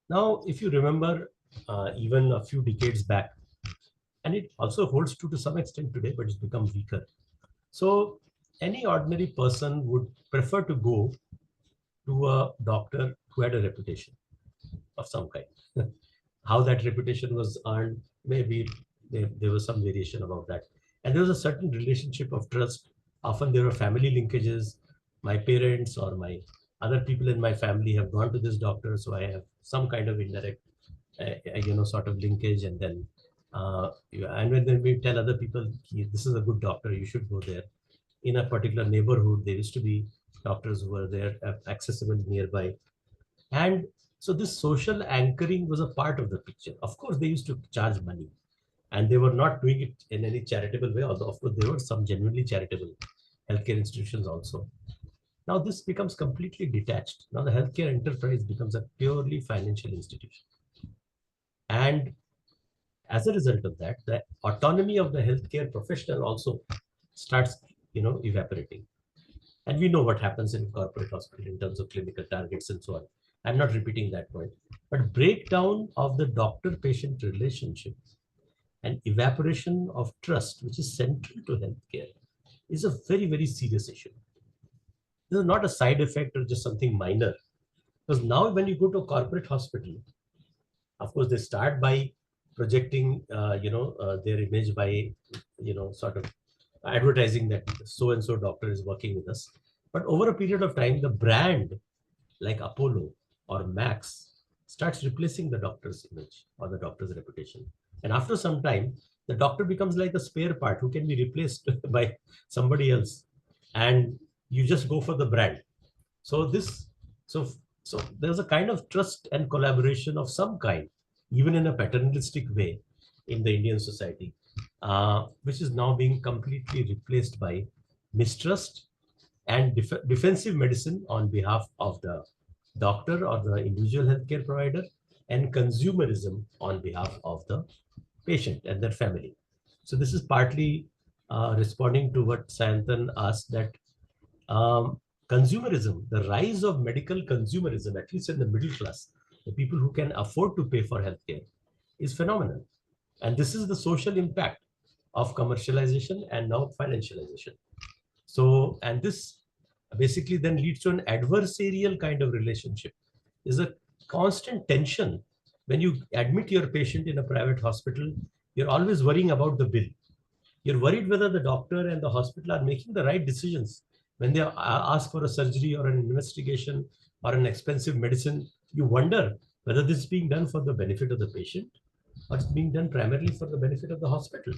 Now, if you remember, even a few decades back, and it also holds true to some extent today, but it's become weaker. So any ordinary person would prefer to go to a doctor who had a reputation of some kind. How that reputation was earned, maybe there was some variation about that. And there was a certain relationship of trust. Often there were family linkages. My parents or my other people in my family have gone to this doctor, so I have some kind of indirect, sort of linkage. And then, and when we tell other people, this is a good doctor, you should go there. In a particular neighborhood, there used to be doctors who were there, accessible nearby. And so this social anchoring was a part of the picture. Of course, they used to charge money, and they were not doing it in any charitable way, although of course there were some genuinely charitable healthcare institutions also. Now this becomes completely detached. Now the healthcare enterprise becomes a purely financial institution. And as a result of that, the autonomy of the healthcare professional also starts, evaporating. And we know what happens in corporate hospital in terms of clinical targets and so on. I'm not repeating that point, but breakdown of the doctor-patient relationship and evaporation of trust, which is central to healthcare, is a very, very serious issue. This is not a side effect or just something minor. Because now when you go to a corporate hospital, of course, they start by projecting, their image by, sort of advertising that so-and-so doctor is working with us. But over a period of time, the brand like Apollo or Max starts replacing the doctor's image or the doctor's reputation. And after some time, the doctor becomes like a spare part who can be replaced by somebody else. And you just go for the brand. So there's a kind of trust and collaboration of some kind, even in a paternalistic way in the Indian society, which is now being completely replaced by mistrust and defensive medicine on behalf of the doctor or the individual healthcare provider, and consumerism on behalf of the patient and their family. So this is partly responding to what Sayantan asked, that consumerism, the rise of medical consumerism, at least in the middle class, the people who can afford to pay for healthcare, is phenomenal. And this is the social impact of commercialization and now financialization. So, and this basically then leads to an adversarial kind of relationship. There's a constant tension. When you admit your patient in a private hospital, you're always worrying about the bill. You're worried whether the doctor and the hospital are making the right decisions. When they ask for a surgery or an investigation or an expensive medicine, you wonder whether this is being done for the benefit of the patient or it's being done primarily for the benefit of the hospital.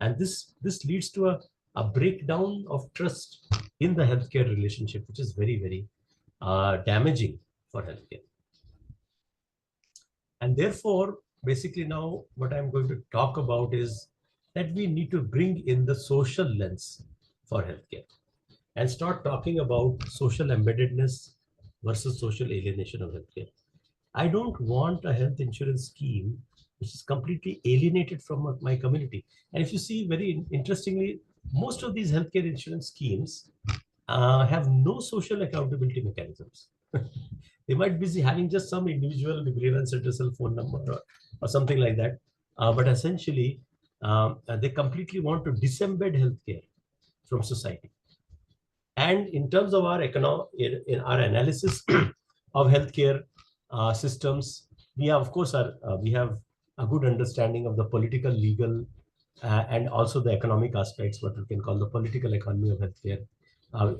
And this leads to a breakdown of trust in the healthcare relationship, which is very, very damaging for healthcare. And therefore, basically now what I'm going to talk about is that we need to bring in the social lens for healthcare and start talking about social embeddedness versus social alienation of healthcare. I don't want a health insurance scheme which is completely alienated from my community. And if you see, very interestingly, most of these healthcare insurance schemes have no social accountability mechanisms. They might be having just some individual grievance addressal phone number or something like that. But essentially, they completely want to disembed healthcare from society. And in terms of our in our analysis of healthcare systems, we have, of course, we have a good understanding of the political, legal, and also the economic aspects, what we can call the political economy of healthcare.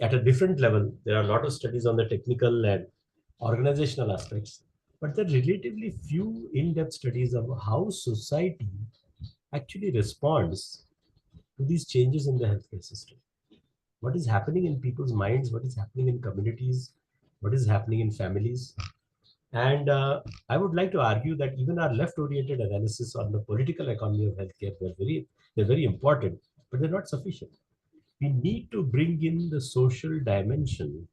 At a different level, there are a lot of studies on the technical and organizational aspects, but there are relatively few in-depth studies of how society actually responds to these changes in the healthcare system. What is happening in people's minds, what is happening in communities, what is happening in families. And I would like to argue that even our left-oriented analysis on the political economy of healthcare, they're very important, but they're not sufficient. We need to bring in the social dimension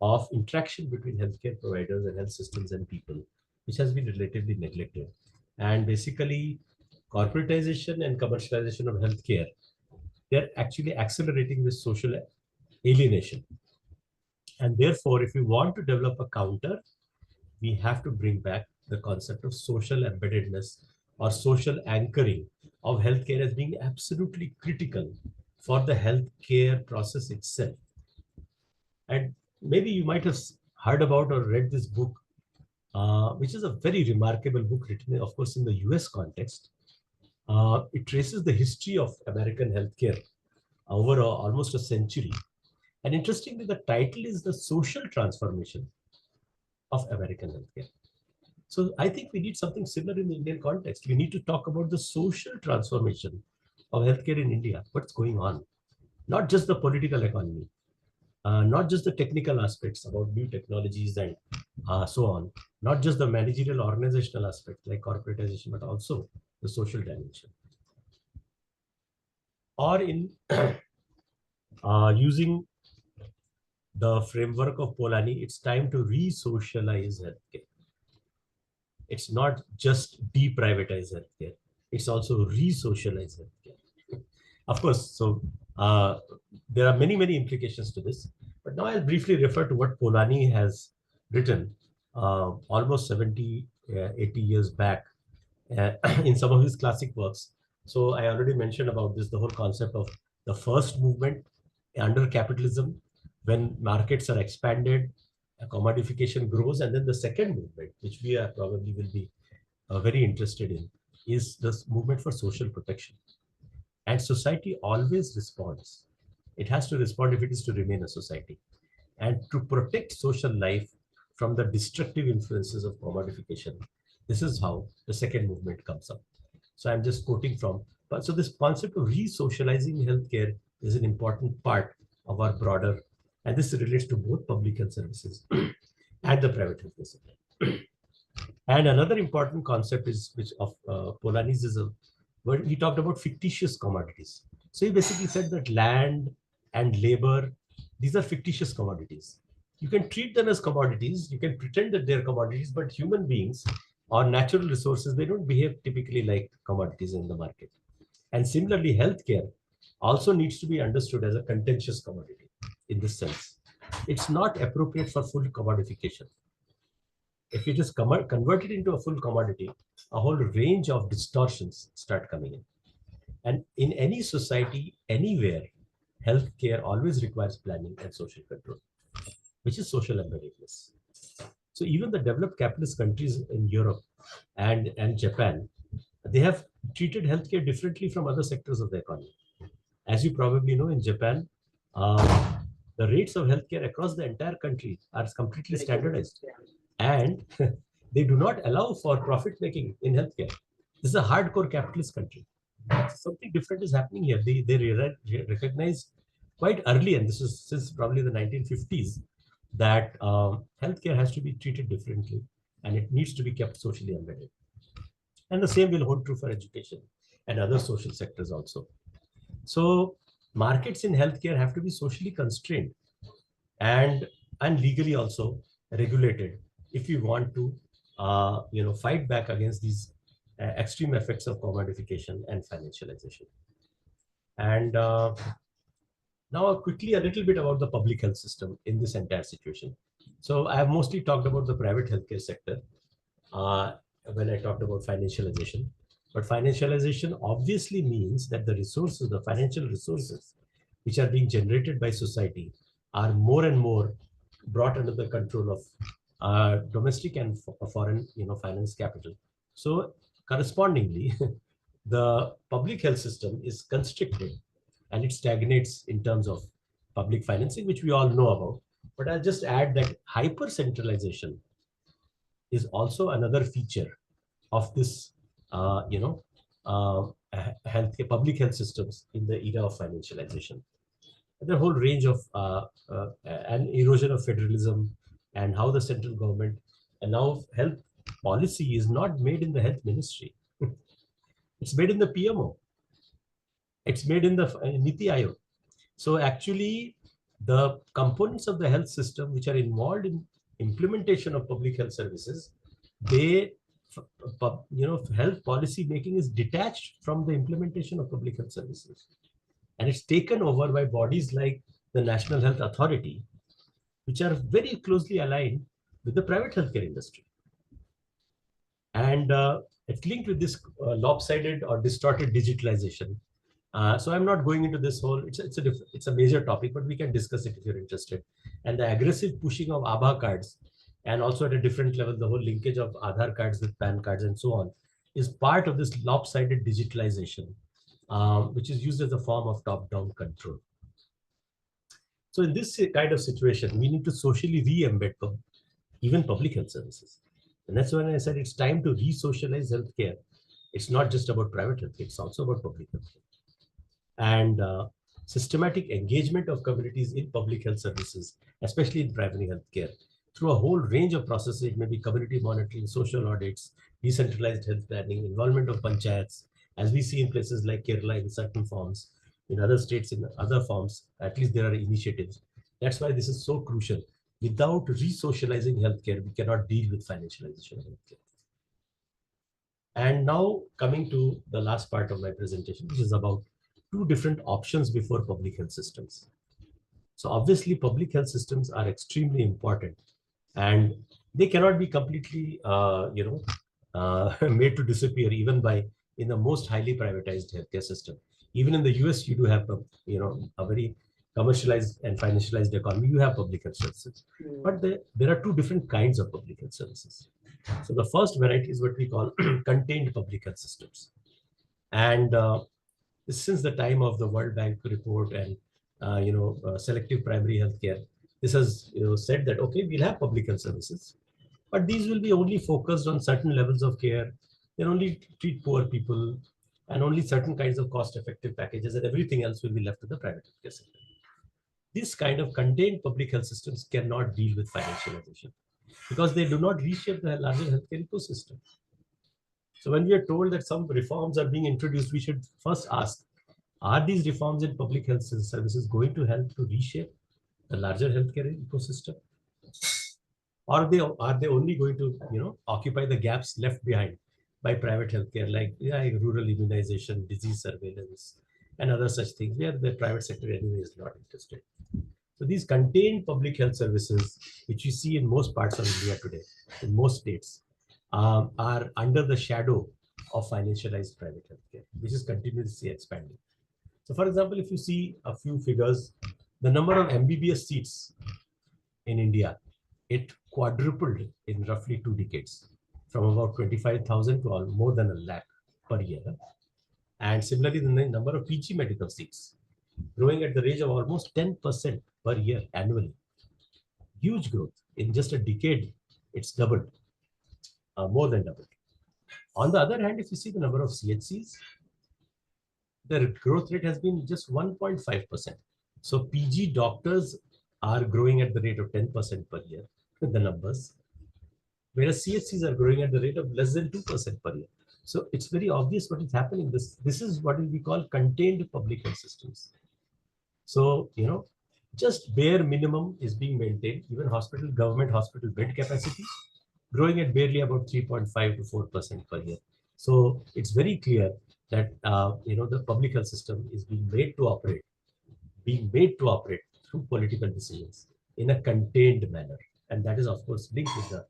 of interaction between healthcare providers and health systems and people, which has been relatively neglected. And basically, corporatization and commercialization of healthcare, they're actually accelerating this social alienation. And therefore, if we want to develop a counter, we have to bring back the concept of social embeddedness or social anchoring of healthcare as being absolutely critical for the healthcare process itself. And maybe you might have heard about or read this book, which is a very remarkable book written, of course, in the US context. It traces the history of American healthcare over almost a century. And interestingly, the title is The Social Transformation of American Healthcare. So I think we need something similar in the Indian context. We need to talk about the social transformation of healthcare in India. What's going on? Not just the political economy, not just the technical aspects about new technologies and so on, not just the managerial organizational aspect like corporatization, but also the social dimension. Or in using the framework of Polanyi, it's time to re-socialize healthcare. It's not just deprivatize healthcare, it's also re-socialize healthcare. Of course, so there are many, many implications to this. But now I'll briefly refer to what Polanyi has written almost 70, 80 years back in some of his classic works. So I already mentioned about this, the whole concept of the first movement under capitalism, when markets are expanded, commodification grows, and then the second movement, which we probably will be very interested in, is this movement for social protection. And society always responds. It has to respond if it is to remain a society. And to protect social life from the destructive influences of commodification, this is how the second movement comes up. So I'm just quoting from, so this concept of re-socializing healthcare is an important part of our broader, and this relates to both public health services and the private healthcare sector. And another important concept is, which of Polanyi's is where he talked about fictitious commodities. So he basically said that land and labor, these are fictitious commodities. You can treat them as commodities, you can pretend that they're commodities, but human beings or natural resources, they don't behave typically like commodities in the market. And similarly, healthcare also needs to be understood as a contentious commodity in this sense. It's not appropriate for full commodification. If you just convert it into a full commodity, a whole range of distortions start coming in. And in any society, anywhere, healthcare always requires planning and social control, which is social embeddedness. So even the developed capitalist countries in Europe and Japan, they have treated healthcare differently from other sectors of the economy. As you probably know, in Japan, the rates of healthcare across the entire country are completely standardized. And they do not allow for profit making in healthcare. This is a hardcore capitalist country. Something different is happening here. They recognize quite early, and this is since probably the 1950s, that healthcare has to be treated differently and it needs to be kept socially embedded. And the same will hold true for education and other social sectors also. So markets in healthcare have to be socially constrained and legally also regulated if you want to fight back against these extreme effects of commodification and financialization. And now quickly a little bit about the public health system in this entire situation. So I have mostly talked about the private healthcare sector when I talked about financialization. But financialization obviously means that the resources, the financial resources which are being generated by society are more and more brought under the control of domestic and foreign, finance capital. So correspondingly, the public health system is constricted and it stagnates in terms of public financing, which we all know about. But I'll just add that hyper centralization is also another feature of this, public health systems in the era of financialization. The whole range of an erosion of federalism and how the central government and now health policy is not made in the health ministry. It's made in the PMO. It's made in the Niti Aayog. So actually, the components of the health system which are involved in implementation of public health services, health policy making is detached from the implementation of public health services. And it's taken over by bodies like the National Health Authority, which are very closely aligned with the private healthcare industry. And it's linked with this lopsided or distorted digitalization. So I'm not going into this whole, it's a major topic, but we can discuss it if you're interested. And the aggressive pushing of ABHA cards, and also at a different level, the whole linkage of Aadhaar cards with PAN cards and so on, is part of this lopsided digitalization, which is used as a form of top-down control. So in this kind of situation, we need to socially re-embed even public health services. And that's when I said it's time to re-socialize healthcare. It's not just about private healthcare, it's also about public healthcare. And systematic engagement of communities in public health services, especially in primary healthcare, through a whole range of processes. It may be community monitoring, social audits, decentralized health planning, involvement of panchayats, as we see in places like Kerala in certain forms, in other states in other forms. At least there are initiatives. That's why this is so crucial. Without re-socializing healthcare, we cannot deal with financialization of healthcare. And now coming to the last part of my presentation, which is about two different options before public health systems. So obviously public health systems are extremely important and they cannot be completely, made to disappear even by in the most highly privatized healthcare system. Even in the US, you do have, a very commercialized and financialized economy, you have public health services. But there are two different kinds of public health services. So the first variety is what we call contained public health systems. And since the time of the World Bank report and selective primary healthcare, this has said that okay, we'll have public health services, but these will be only focused on certain levels of care. They'll only treat poor people and only certain kinds of cost-effective packages, and everything else will be left to the private healthcare sector. This kind of contained public health systems cannot deal with financialization because they do not reshape the larger healthcare ecosystem. So when we are told that some reforms are being introduced, we should first ask, are these reforms in public health services going to help to reshape the larger healthcare ecosystem? Or are they only going to occupy the gaps left behind by private healthcare, like rural immunization, disease surveillance, and other such things where the private sector anyway is not interested. So these contained public health services, which you see in most parts of India today, in most states, are under the shadow of financialized private healthcare, which is continuously expanding. So for example, if you see a few figures, the number of MBBS seats in India, it quadrupled in roughly 2 decades, from about 25,000 to more than 1 lakh per year. And similarly, the number of PG medical seats growing at the rate of almost 10% per year annually. Huge growth. In just a decade, it's doubled, more than doubled. On the other hand, if you see the number of CHCs, the growth rate has been just 1.5%. So PG doctors are growing at the rate of 10% per year, the numbers, whereas CHCs are growing at the rate of less than 2% per year. So it's very obvious what is happening. This is what we call contained public health systems. So, just bare minimum is being maintained. Even government hospital bed capacity growing at barely about 3.5 to 4% per year. So it's very clear that the public health system is being made to operate through political decisions in a contained manner, and that is of course linked with the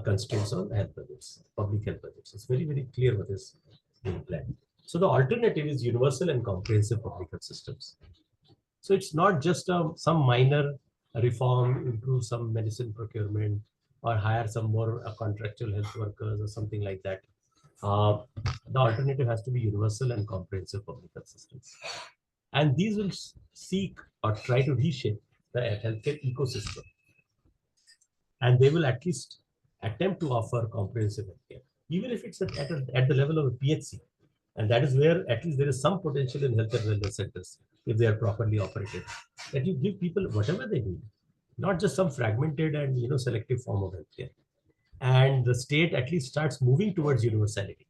constraints on health budgets, public health budgets. It's very, very clear what is being planned. So the alternative is universal and comprehensive public health systems. So it's not just some minor reform, improve some medicine procurement, or hire some more contractual health workers or something like that. The alternative has to be universal and comprehensive public health systems. And these will seek or try to reshape the healthcare ecosystem. And they will at least attempt to offer comprehensive healthcare, even if it's at the level of a PHC. And that is where at least there is some potential in health and wellness centers, if they are properly operated, that you give people whatever they need, not just some fragmented and selective form of healthcare. And the state at least starts moving towards universality.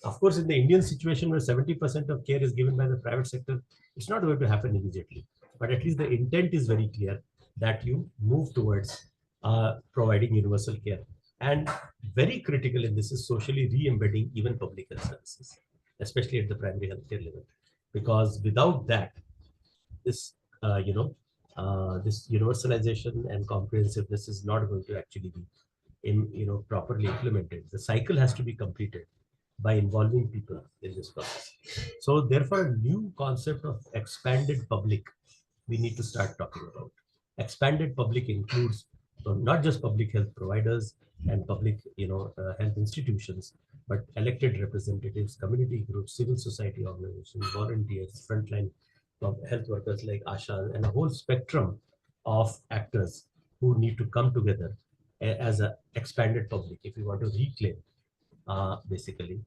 Of course, in the Indian situation where 70% of care is given by the private sector, it's not going to happen immediately. But at least the intent is very clear that you move towards providing universal care. And very critical in this is socially re-embedding even public health services, especially at the primary healthcare level, because without that, this this universalization and comprehensiveness is not going to actually be properly implemented. The cycle has to be completed by involving people in this process. So therefore, a new concept of expanded public we need to start talking about. Expanded public includes not just public health providers and public health institutions, but elected representatives, community groups, civil society organizations, volunteers, frontline health workers like ASHA, and a whole spectrum of actors who need to come together as an expanded public if we want to reclaim basically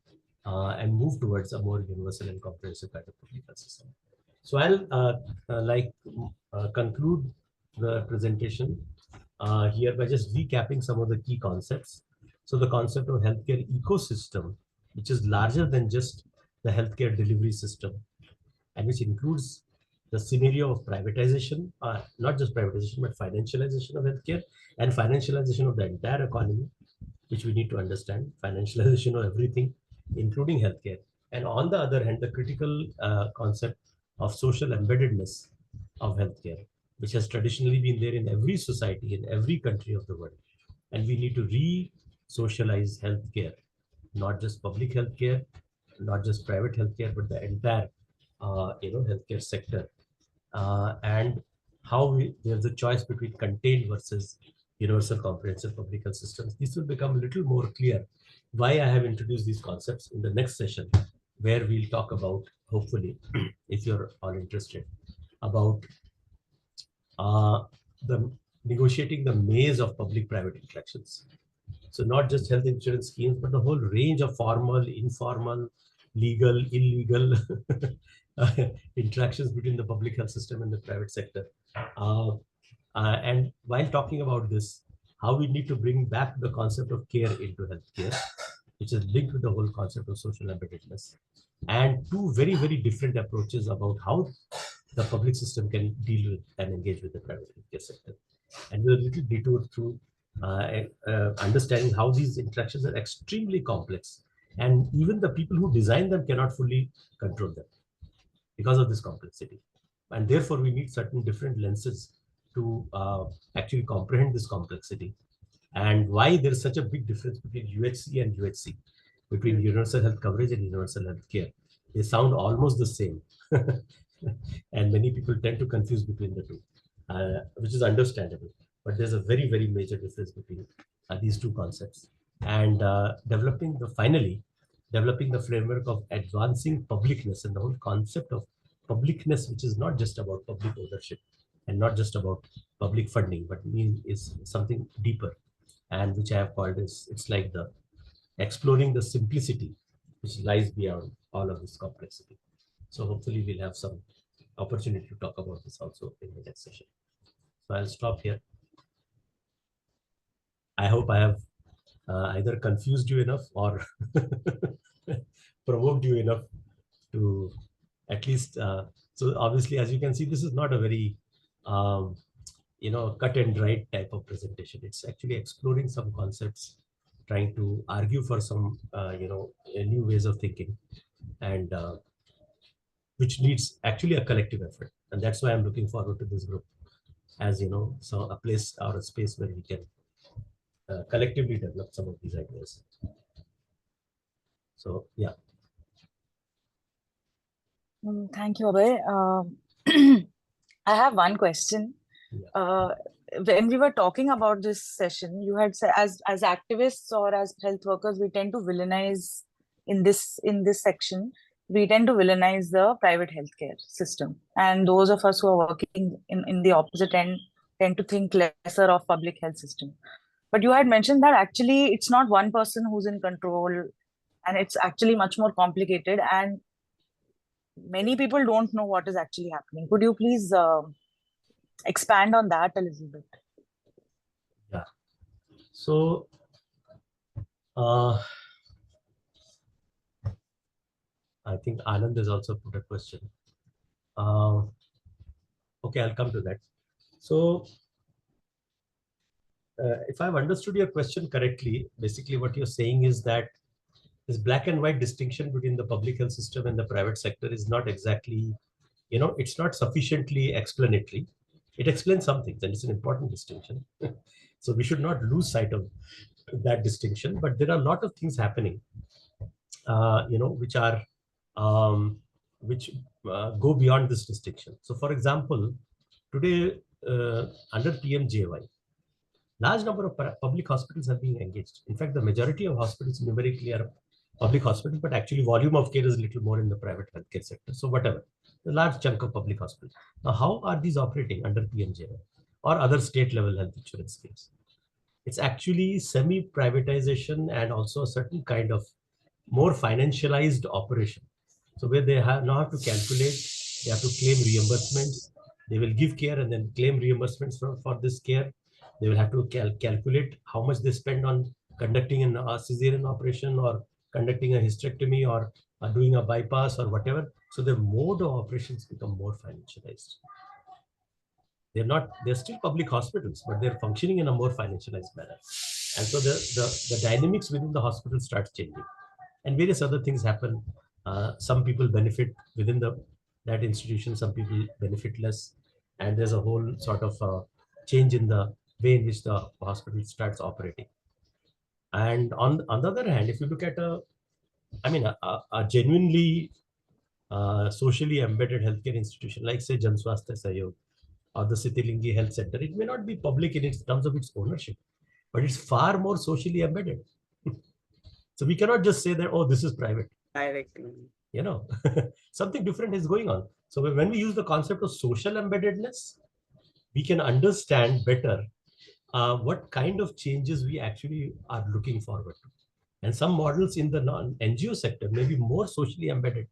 and move towards a more universal and comprehensive kind of public health system. So I'll conclude the presentation here by just recapping some of the key concepts. So the concept of healthcare ecosystem, which is larger than just the healthcare delivery system, and which includes the scenario of privatization, not just privatization, but financialization of healthcare and financialization of the entire economy, which we need to understand, financialization of everything, including healthcare. And on the other hand, the critical concept of social embeddedness of healthcare, which has traditionally been there in every society, in every country of the world. And we need to re-socialize healthcare, not just public healthcare, not just private healthcare, but the entire healthcare sector. And how there's a choice between contained versus universal comprehensive public health systems. This will become a little more clear why I have introduced these concepts in the next session, where we'll talk about, hopefully, if you're all interested, about the negotiating the maze of public-private interactions. So not just health insurance schemes, but the whole range of formal, informal, legal, illegal interactions between the public health system and the private sector. And while talking about this, how we need to bring back the concept of care into healthcare, which is linked with the whole concept of social embeddedness, and two very, very different approaches about how the public system can deal with and engage with the private healthcare sector. And we're a little detour through understanding how these interactions are extremely complex, and even the people who design them cannot fully control them because of this complexity. And therefore, we need certain different lenses to actually comprehend this complexity, and why there's such a big difference between UHC and UHC, between universal health coverage and universal health care. They sound almost the same. And many people tend to confuse between the two, which is understandable. But there's a very, very major difference between these two concepts. And finally, developing the framework of advancing publicness and the whole concept of publicness, which is not just about public ownership and not just about public funding, but is something deeper, and which I have called it's like the exploring the simplicity which lies beyond all of this complexity. So hopefully we'll have some opportunity to talk about this also in the next session. So I'll stop here. I hope I have either confused you enough or provoked you enough to at least, so obviously, as you can see, this is not a very, cut and dried type of presentation. It's actually exploring some concepts, trying to argue for some, new ways of thinking, and which needs actually a collective effort. And that's why I'm looking forward to this group as, so a place or a space where we can collectively develop some of these ideas. So, yeah. Thank you, Abhay. I have one question. Yeah. When we were talking about this session, you had said as activists or as health workers, we tend to villainize in this section. We tend to villainize the private healthcare system, and those of us who are working in the opposite end tend to think lesser of public health system. But you had mentioned that actually it's not one person who's in control, and it's actually much more complicated, and many people don't know what is actually happening. Could you please expand on that a little bit? Yeah. So, I think Anand has also put a question. Okay, I'll come to that. So, if I've understood your question correctly, basically what you're saying is that this black and white distinction between the public health system and the private sector is not exactly, it's not sufficiently explanatory. It explains some things, and it's an important distinction. So we should not lose sight of that distinction. But there are a lot of things happening, which are go beyond this distinction. So, for example, today under PMJY, large number of public hospitals have been engaged. In fact, the majority of hospitals numerically are public hospitals, but actually volume of care is a little more in the private healthcare sector. So whatever, a large chunk of public hospitals. Now, how are these operating under PMJY or other state level health insurance schemes? It's actually semi-privatization and also a certain kind of more financialized operation. So where they now have to calculate, they have to claim reimbursements, they will give care and then claim reimbursements for this care. They will have to calculate how much they spend on conducting a cesarean operation or conducting a hysterectomy or doing a bypass or whatever. So the mode of operations become more financialized. They're still public hospitals, but they're functioning in a more financialized manner. And so the dynamics within the hospital starts changing, and various other things happen. Some people benefit within that institution, some people benefit less, and there's a whole sort of change in the way in which the hospital starts operating. And on the other hand, if you look at a genuinely socially embedded healthcare institution, like say Jan Swasthya Abhiyan or the Sitilingi Health Center, it may not be public in terms of its ownership, but it's far more socially embedded. So we cannot just say that, oh, this is private. Directly. Something different is going on. So when we use the concept of social embeddedness, we can understand better what kind of changes we actually are looking forward to. And some models in the non-NGO sector may be more socially embedded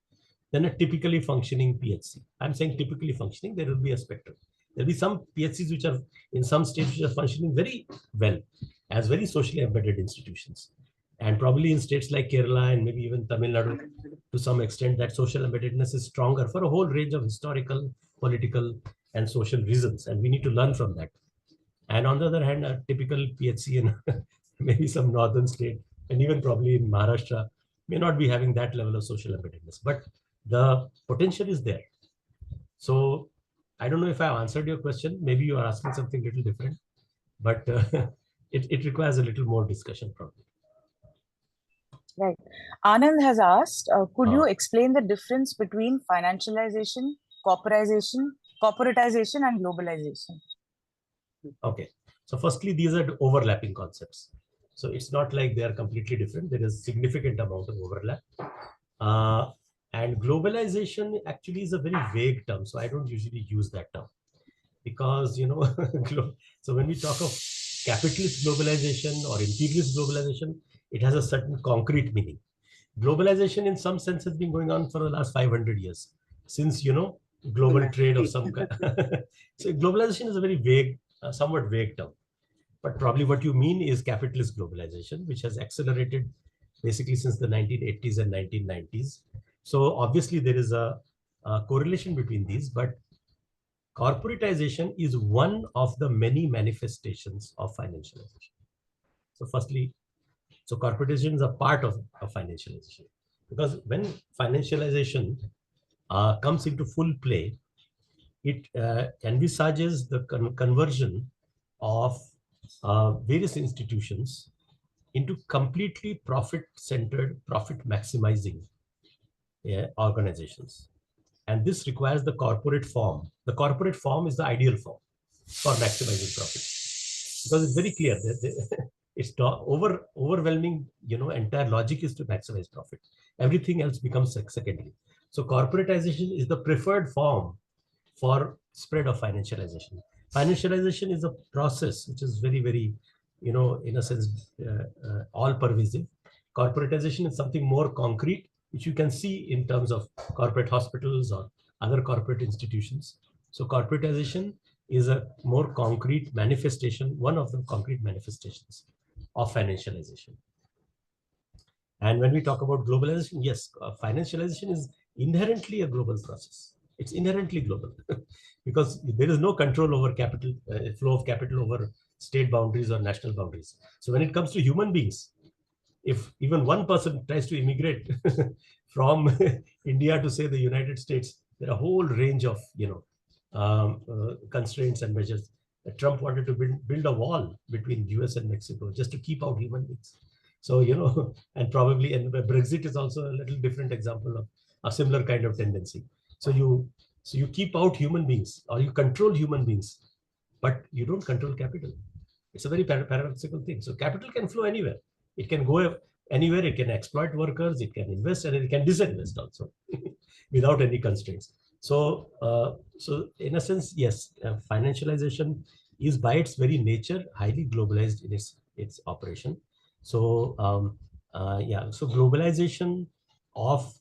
than a typically functioning PHC. I'm saying typically functioning, there will be a spectrum. There will be some PHCs which are in some states which are functioning very well as very socially embedded institutions. And probably in states like Kerala and maybe even Tamil Nadu, to some extent, that social embeddedness is stronger for a whole range of historical, political, and social reasons. And we need to learn from that. And on the other hand, a typical PHC in maybe some northern state, and even probably in Maharashtra, may not be having that level of social embeddedness. But the potential is there. So I don't know if I've answered your question. Maybe you are asking something a little different, but it requires a little more discussion probably. Right. Anand has asked, could you explain the difference between financialization, corporatization, and globalization? Okay. So firstly, these are overlapping concepts. So it's not like they are completely different. There is significant amount of overlap. And globalization actually is a very vague term. So I don't usually use that term because, so when we talk of capitalist globalization or imperialist globalization, it has a certain concrete meaning. Globalization in some sense has been going on for the last 500 years since, global trade of some kind. So globalization is a very vague, somewhat vague term. But probably what you mean is capitalist globalization, which has accelerated basically since the 1980s and 1990s. So obviously there is a correlation between these, but corporatization is one of the many manifestations of financialization. So firstly, So corporatization is a part of financialization, because when financialization comes into full play, it envisages the conversion of various institutions into completely profit-centered, profit-maximizing organizations. And this requires the corporate form. The corporate form is the ideal form for maximizing profit, because it's very clear that it's overwhelming, entire logic is to maximize profit. Everything else becomes secondary. So corporatization is the preferred form for spread of financialization. Financialization is a process which is very, very, in a sense, all pervasive. Corporatization is something more concrete, which you can see in terms of corporate hospitals or other corporate institutions. So corporatization is a more concrete manifestation, one of the concrete manifestations of financialization. And when we talk about globalization, yes, financialization is inherently a global process. It's inherently global because there is no control over capital, flow of capital over state boundaries or national boundaries. So when it comes to human beings, if even one person tries to immigrate from India to, say, the United States, there are a whole range of constraints and measures. Trump wanted to build a wall between US and Mexico just to keep out human beings. So, and Brexit is also a little different example of a similar kind of tendency. So you keep out human beings, or you control human beings, but you don't control capital. It's a very paradoxical thing. So capital can flow anywhere. It can go anywhere. It can exploit workers. It can invest, and it can disinvest also without any constraints. So, so in a sense, yes, financialization is by its very nature highly globalized in its operation. So, yeah, so globalization of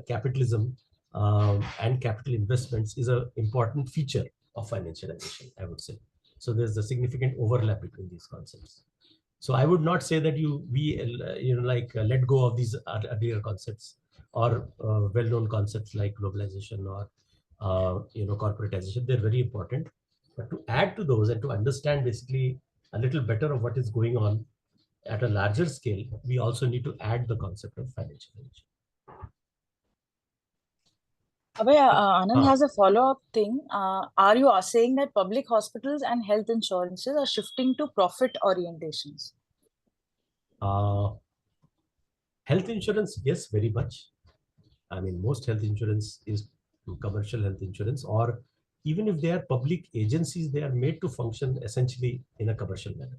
capitalism and capital investments is an important feature of financialization, I would say. So there's a significant overlap between these concepts. So I would not say that let go of these earlier concepts or well-known concepts like globalization or corporatization. They're very important, but to add to those and to understand basically a little better of what is going on at a larger scale, we also need to add the concept of financialization. Abhay, Anand has a follow-up thing. Are you saying that public hospitals and health insurances are shifting to profit orientations? Health insurance, yes, very much. I mean, most health insurance is commercial health insurance, or even if they are public agencies, they are made to function essentially in a commercial manner.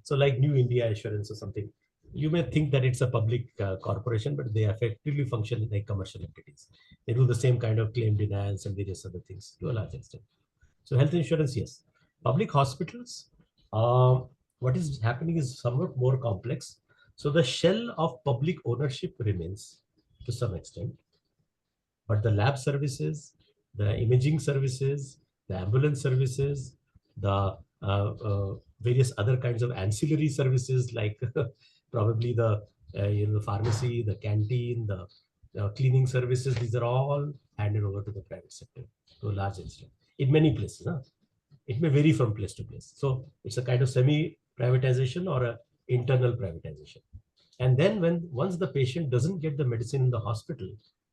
So like New India Assurance or something, you may think that it's a public corporation, but they effectively function like commercial entities. They do the same kind of claim denials and various other things to a large extent. So health insurance, yes. Public hospitals, what is happening is somewhat more complex. So the shell of public ownership remains to some extent, but the lab services, the imaging services, the ambulance services, the various other kinds of ancillary services like probably the pharmacy, the canteen, the cleaning services, these are all handed over to the private sector to a large extent in many places. It may vary from place to place. So it's a kind of semi-privatization or a internal privatization. And then once the patient doesn't get the medicine in the hospital,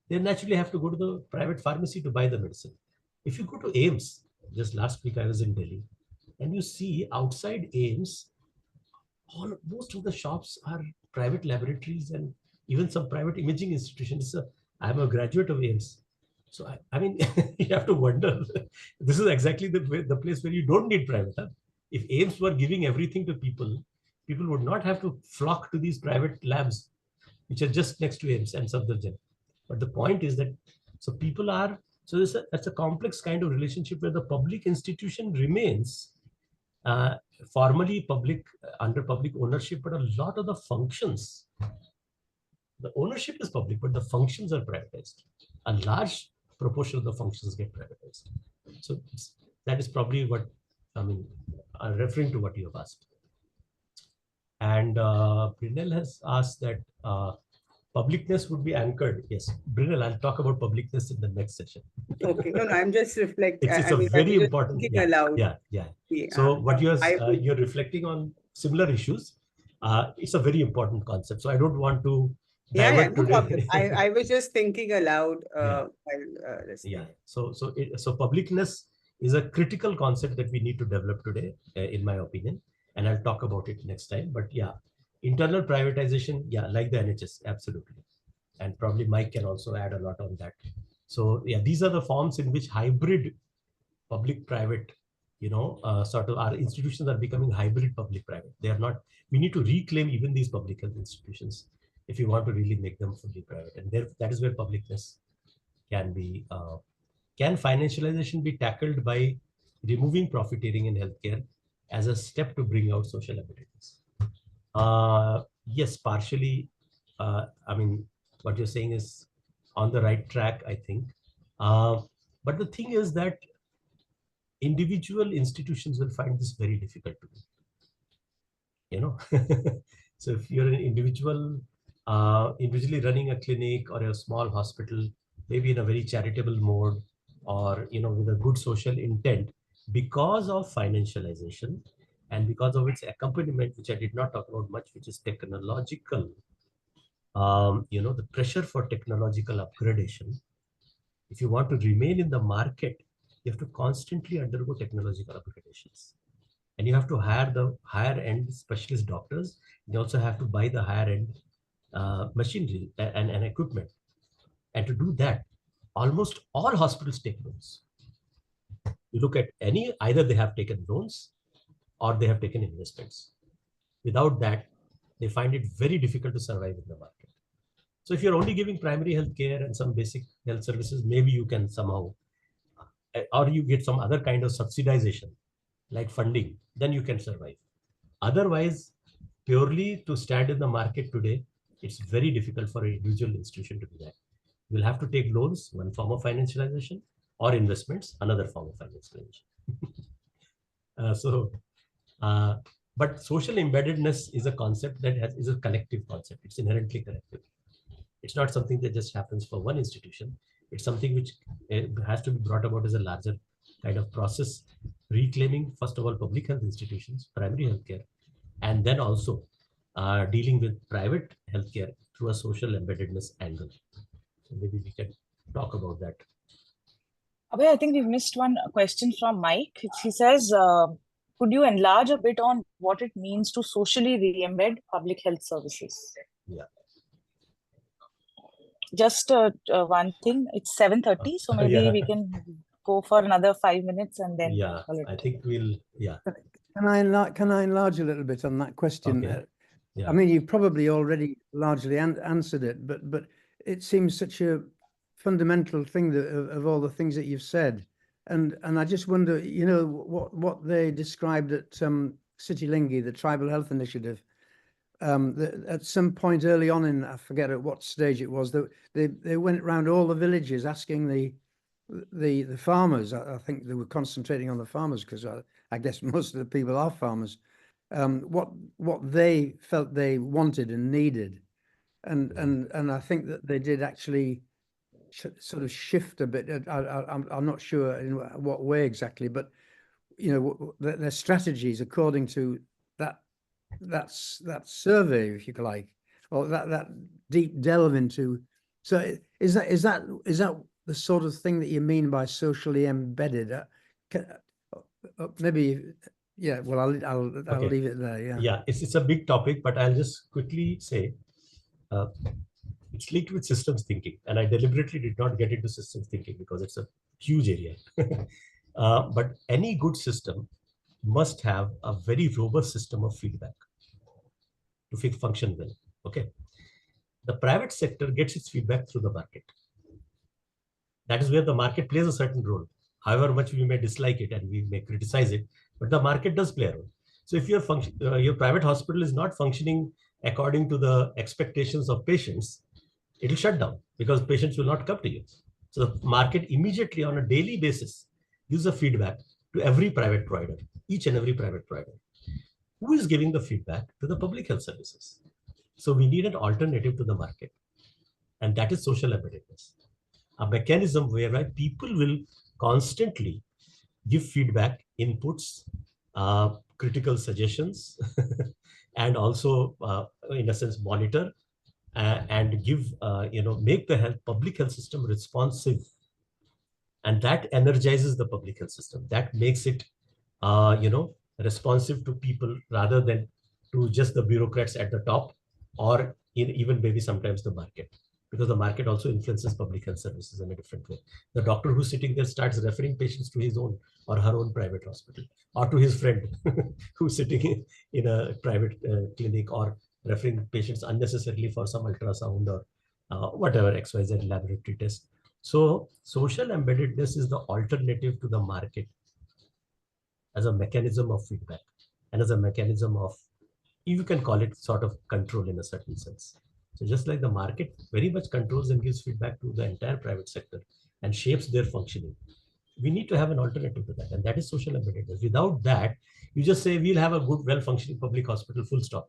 they naturally have to go to the private pharmacy to buy the medicine. If you go to AIIMS, just last week I was in Delhi, and you see outside AIIMS, most of the shops are private laboratories and even some private imaging institutions. I'm a graduate of AIIMS. So, I mean, you have to wonder, this is exactly the place where you don't need private. If AIIMS were giving everything to people, people would not have to flock to these private labs, which are just next to AIIMS and Safdarjung. But the point is that, so people are, so that's a complex kind of relationship where the public institution remains formally public, under public ownership, but a lot of the functions, the ownership is public, but the functions are privatized. A large proportion of the functions get privatized. So that is probably what, I mean, I'm referring to what you have asked. And Brynel has asked that publicness would be anchored. Yes, Brynel, I'll talk about publicness in the next session. Okay, no, I'm just reflecting. It's a very important. Aloud. Yeah. So what you're reflecting on similar issues. It's a very important concept. So I don't want to Yeah, divert no problem. today. I was just thinking aloud Yeah. while listening. Yeah. So publicness is a critical concept that we need to develop today, in my opinion, and I'll talk about it next time. But yeah, internal privatization, yeah, like the NHS, absolutely, and probably Mike can also add a lot on that. So yeah, these are the forms in which hybrid public-private, sort of our institutions are becoming hybrid public-private. They are not. We need to reclaim even these public health institutions if you want to really make them fully private, and there that is where publicness can be. Can financialization be tackled by removing profiteering in healthcare as a step to bring out social equities? Yes, partially. I mean, what you're saying is on the right track, I think. But the thing is that individual institutions will find this very difficult to do. So if you're an individual, individually running a clinic or a small hospital, maybe in a very charitable mode, or with a good social intent, because of financialization and because of its accompaniment, which I did not talk about much, which is technological, the pressure for technological upgradation. If you want to remain in the market, you have to constantly undergo technological upgradations, and you have to hire the higher end specialist doctors. You also have to buy the higher end machinery and equipment. And to do that, almost all hospitals take loans. You look at either they have taken loans or they have taken investments. Without that, they find it very difficult to survive in the market. So if you're only giving primary health care and some basic health services, maybe you can somehow, or you get some other kind of subsidization, like funding, then you can survive. Otherwise, purely to stand in the market today, it's very difficult for an individual institution to do that. You'll have to take loans, one form of financialization, or investments, another form of financialization. But social embeddedness is a concept that is a collective concept. It's inherently collective. It's not something that just happens for one institution. It's something which has to be brought about as a larger kind of process, reclaiming, first of all, public health institutions, primary healthcare, and then also dealing with private healthcare through a social embeddedness angle. So maybe we can talk about that. Abhay, I think we've missed one question from Mike. He says, could you enlarge a bit on what it means to socially re-embed public health services? Yeah. Just one thing, it's 7:30, so maybe we can go for another 5 minutes and then. Yeah, I think we'll, yeah. Can I enlarge a little bit on that question? Okay. Yeah. I mean, you've probably already largely answered it, but it seems such a fundamental thing of all the things that you've said. And I just wonder, what they described at Citylingi, the Tribal Health Initiative, at some point early on in, I forget at what stage it was, that they went around all the villages asking the farmers. I think they were concentrating on the farmers because I guess most of the people are farmers. What they felt they wanted and needed, and I think that they did actually sort of shift a bit. I'm not sure in what way exactly, but their strategies according to that survey, if you like, or that deep delve into. So is that the sort of thing that you mean by socially embedded? Maybe, yeah. Well, I'll leave it there. Yeah. Yeah, it's a big topic, but I'll just quickly say it's linked with systems thinking, and I deliberately did not get into systems thinking because it's a huge area. But any good system must have a very robust system of feedback to function well. Okay, the private sector gets its feedback through the market. That is where the market plays a certain role. However much we may dislike it and we may criticize it, but the market does play a role. So if your private hospital is not functioning according to the expectations of patients, it will shut down because patients will not come to you. So the market immediately on a daily basis gives a feedback to every private provider, each and every private provider. Who is giving the feedback to the public health services? So we need an alternative to the market, and that is social embeddedness. A mechanism whereby people will constantly give feedback, inputs, critical suggestions and also, in a sense, monitor and give, make the public health system responsive. And that energizes the public health system. That makes it, responsive to people rather than to just the bureaucrats at the top, or even maybe sometimes the market, because the market also influences public health services in a different way. The doctor who's sitting there starts referring patients to his own or her own private hospital, or to his friend who's sitting in a private clinic, or referring patients unnecessarily for some ultrasound or whatever XYZ laboratory test. So social embeddedness is the alternative to the market as a mechanism of feedback and as a mechanism of, you can call it sort of control in a certain sense. So just like the market very much controls and gives feedback to the entire private sector and shapes their functioning, we need to have an alternative to that, and that is social embeddedness. Without that, you just say we'll have a good, well-functioning public hospital, full stop,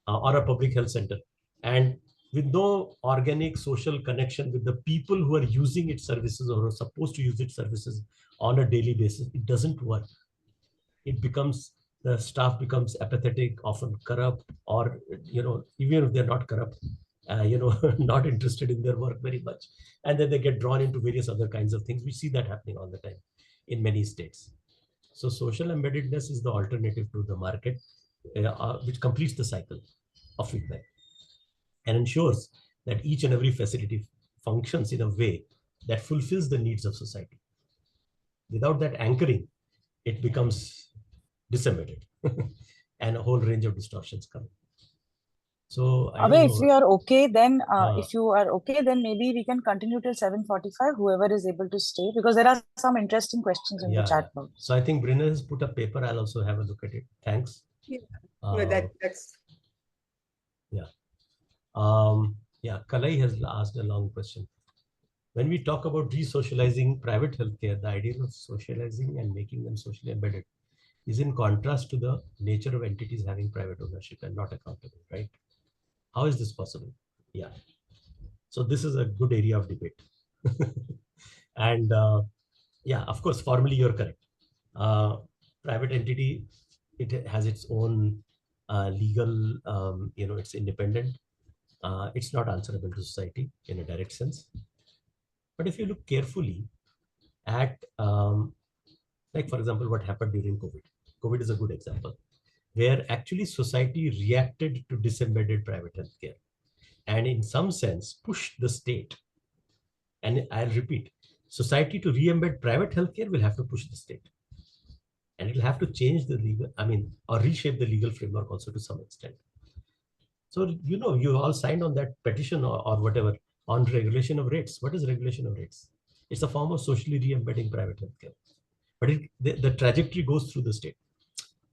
or a public health center, and with no organic social connection with the people who are using its services or are supposed to use its services on a daily basis, it doesn't work. It becomes, the staff becomes apathetic, often corrupt, or, even if they're not corrupt, not interested in their work very much. And then they get drawn into various other kinds of things. We see that happening all the time in many states. So social embeddedness is the alternative to the market, which completes the cycle of feedback and ensures that each and every facility functions in a way that fulfills the needs of society. Without that anchoring, it becomes disembodied and a whole range of distortions come. So Abhay, if we are okay, then if you are okay, then maybe we can continue till 7:45, whoever is able to stay, because there are some interesting questions in the chat box. So I think Brina has put a paper. I'll also have a look at it. Thanks. That's Kalai has asked a long question. When we talk about re-socializing private healthcare, the idea of socializing and making them socially embedded is in contrast to the nature of entities having private ownership and not accountable, right? How is this possible? Yeah. So this is a good area of debate. And of course, formally you're correct. Private entity, it has its own legal, it's independent. It's not answerable to society in a direct sense. But if you look carefully at, like for example, what happened during COVID. COVID is a good example, where actually society reacted to disembedded private healthcare and in some sense pushed the state. And I'll repeat, society to re-embed private healthcare will have to push the state. And it'll have to change the legal, or reshape the legal framework also to some extent. So, you all signed on that petition or whatever on regulation of rates. What is regulation of rates? It's a form of socially re-embedding private healthcare. But the trajectory goes through the state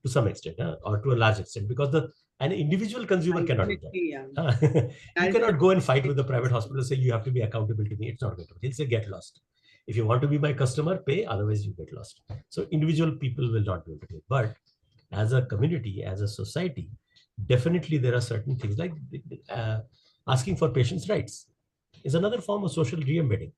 to some extent, or to a large extent, because an individual consumer cannot do that. You cannot go and fight with the private hospital and say, you have to be accountable to me. It's not going to. He'll say, get lost. If you want to be my customer, pay, otherwise you get lost. So individual people will not be able to do it. But as a community, as a society, definitely there are certain things like asking for patients' rights is another form of social re-embedding.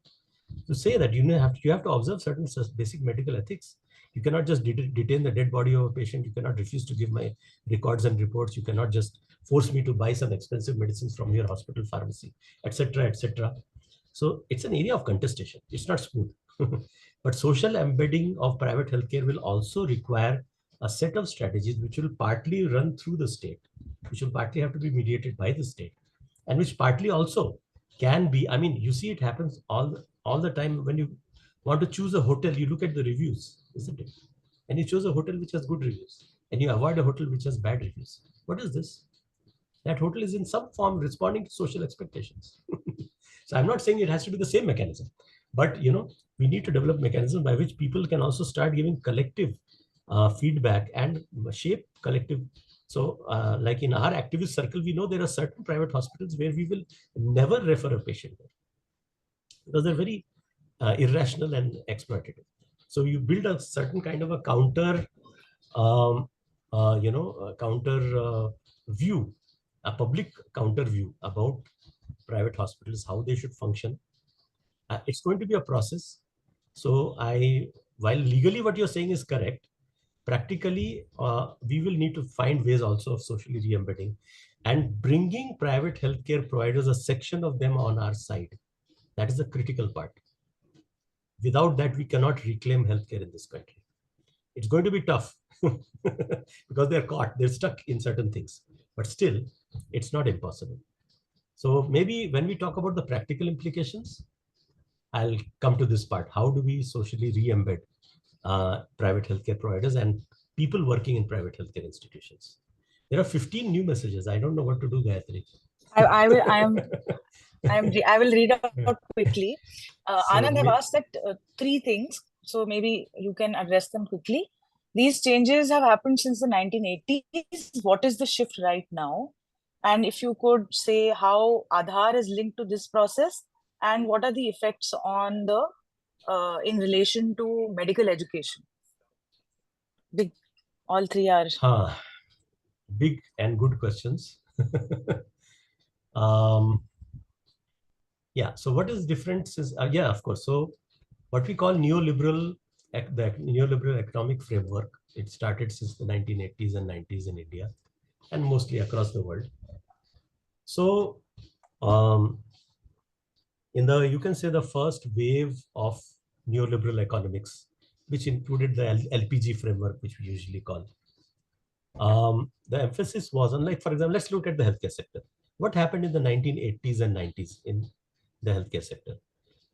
To say that you have to observe certain basic medical ethics. You cannot just detain the dead body of a patient. You cannot refuse to give my records and reports. You cannot just force me to buy some expensive medicines from your hospital pharmacy, etc., etc. So it's an area of contestation. It's not smooth. But social embedding of private healthcare will also require a set of strategies which will partly run through the state, which will partly have to be mediated by the state, and which partly also can be, you see it happens all the time. When you want to choose a hotel, you look at the reviews, isn't it? And you choose a hotel which has good reviews, and you avoid a hotel which has bad reviews. What is this? That hotel is in some form responding to social expectations. So I'm not saying it has to be the same mechanism, but we need to develop mechanisms by which people can also start giving collective feedback and shape collective. So like in our activist circle, we know there are certain private hospitals where we will never refer a patient there because they're very irrational and exploitative. So you build a certain kind of a counter, view, a public counter view about private hospitals, how they should function. It's going to be a process. So while legally what you're saying is correct, practically, we will need to find ways also of socially re-embedding and bringing private healthcare providers, a section of them on our side. That is the critical part. Without that, we cannot reclaim healthcare in this country. It's going to be tough because they're caught, they're stuck in certain things, but still, it's not impossible. So maybe when we talk about the practical implications, I'll come to this part. How do we socially re-embed private healthcare providers and people working in private healthcare institutions? There are 15 new messages. I don't know what to do, Gayatri. I will read out quickly. Anand have asked that 3 things, so maybe you can address them quickly. These changes have happened since the 1980s. What is the shift right now? And if you could say how Aadhaar is linked to this process, and what are the effects on the in relation to medical education? Big, all 3 are big and good questions. Yeah, so what is different is, yeah, of course. So what we call neoliberal, the neoliberal economic framework, it started since the 1980s and 90s in India and mostly across the world. So in the, you can say the first wave of neoliberal economics, which included the LPG framework, which we usually call, the emphasis was on, like, for example, let's look at the healthcare sector. What happened in the 1980s and 90s in the healthcare sector?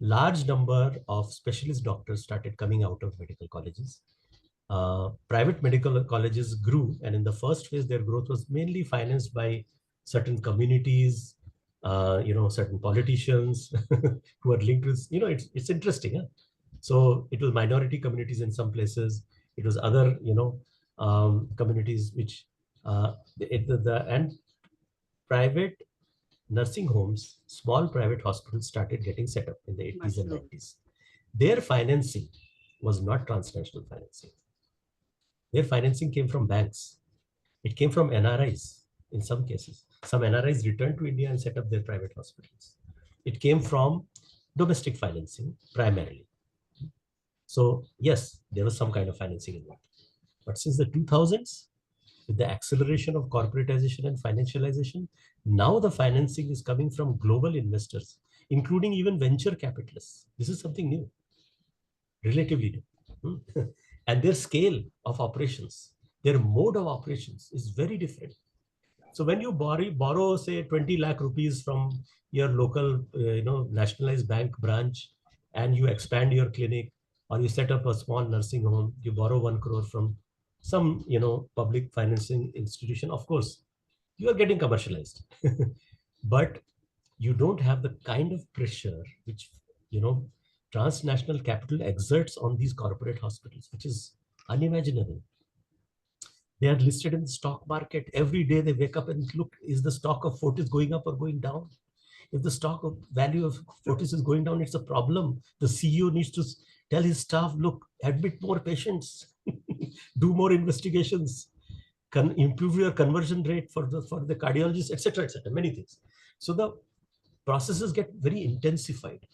Large number of specialist doctors started coming out of medical colleges. Private medical colleges grew, and in the first phase, their growth was mainly financed by certain communities, certain politicians who are linked with, it's interesting. Huh? So it was minority communities in some places. It was other, communities which, and private nursing homes, small private hospitals started getting set up in the 80s and 90s. Their financing was not transnational financing. Their financing came from banks. It came from NRIs in some cases. Some NRIs returned to India and set up their private hospitals. It came from domestic financing primarily. So yes, there was some kind of financing involved. But since the 2000s, with the acceleration of corporatization and financialization, now the financing is coming from global investors, including even venture capitalists. This is something new, relatively new. And their scale of operations, their mode of operations is very different. So when you borrow say 20 lakh rupees from your local, nationalized bank branch, and you expand your clinic, or you set up a small nursing home, you borrow 1 crore from some, public financing institution, of course, you are getting commercialized. But you don't have the kind of pressure which, transnational capital exerts on these corporate hospitals, which is unimaginable. They are listed in the stock market. Every day they wake up and look, is the stock of Fortis going up or going down? If the stock of value of Fortis is going down, it's a problem. The CEO needs to tell his staff, look, admit more patients, do more investigations, improve your conversion rate for the cardiologist, etc., many things. So the processes get very intensified.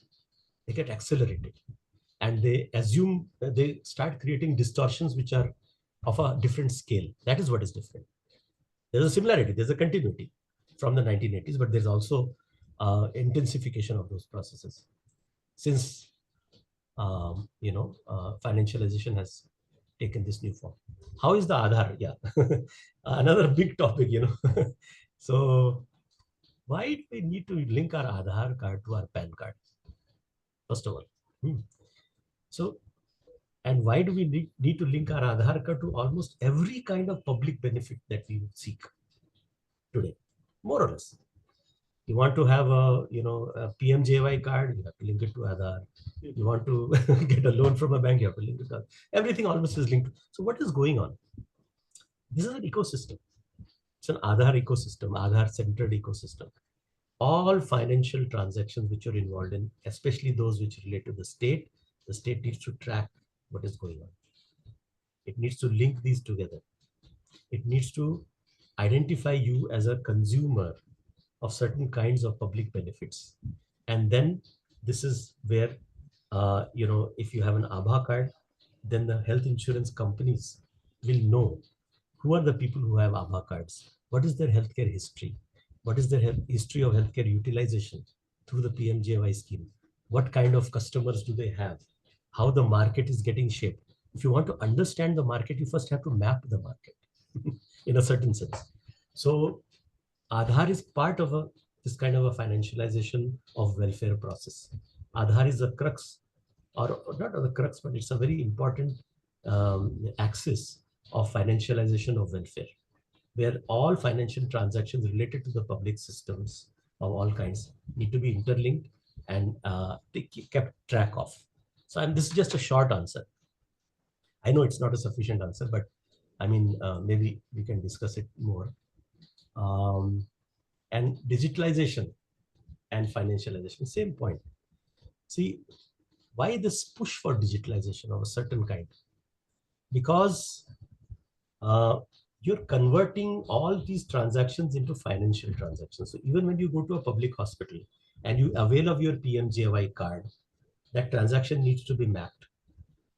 They get accelerated. And they assume, they start creating distortions which are of a different scale. That is what is different. There's a similarity, there's a continuity from the 1980s, but there's also intensification of those processes. Since, financialization has taken this new form. How is the Aadhaar? Yeah, another big topic, So why do we need to link our Aadhaar card to our PAN card? First of all. So, and why do we need to link our Aadhaar card to almost every kind of public benefit that we seek today, more or less? You want to have a PMJY card, you have to link it to Aadhaar. You want to get a loan from a bank, you have to link it to Aadhaar. Everything almost is linked. So what is going on? This is an ecosystem. It's an Aadhaar ecosystem, Aadhaar-centered ecosystem. All financial transactions which are involved in, especially those which relate to the state needs to track what is going on. It needs to link these together. It needs to identify you as a consumer of certain kinds of public benefits. And then this is where, if you have an Abha card, then the health insurance companies will know who are the people who have Abha cards, what is their healthcare history, what is their history of healthcare utilization through the PMJY scheme, what kind of customers do they have, how the market is getting shaped. If you want to understand the market, you first have to map the market in a certain sense. So Aadhaar is part of this kind of a financialization of welfare process. Aadhaar is the crux, or not the crux, but it's a very important axis of financialization of welfare, where all financial transactions related to the public systems of all kinds need to be interlinked and kept track of. So this is just a short answer. I know it's not a sufficient answer, but I mean, maybe we can discuss it more. And digitalization and financialization, same point. See, why this push for digitalization of a certain kind? Because you're converting all these transactions into financial transactions. So even when you go to a public hospital and you avail of your PMJY card, that transaction needs to be mapped.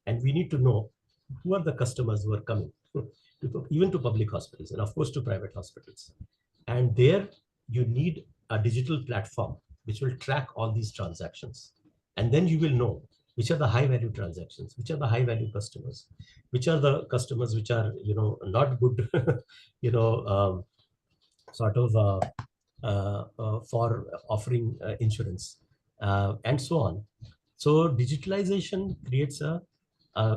And we need to know who are the customers who are coming, even to public hospitals and of course to private hospitals. And there you need a digital platform which will track all these transactions. And then you will know which are the high value transactions, which are the high value customers, which are the customers which are, not good, for offering insurance and so on. So digitalization creates a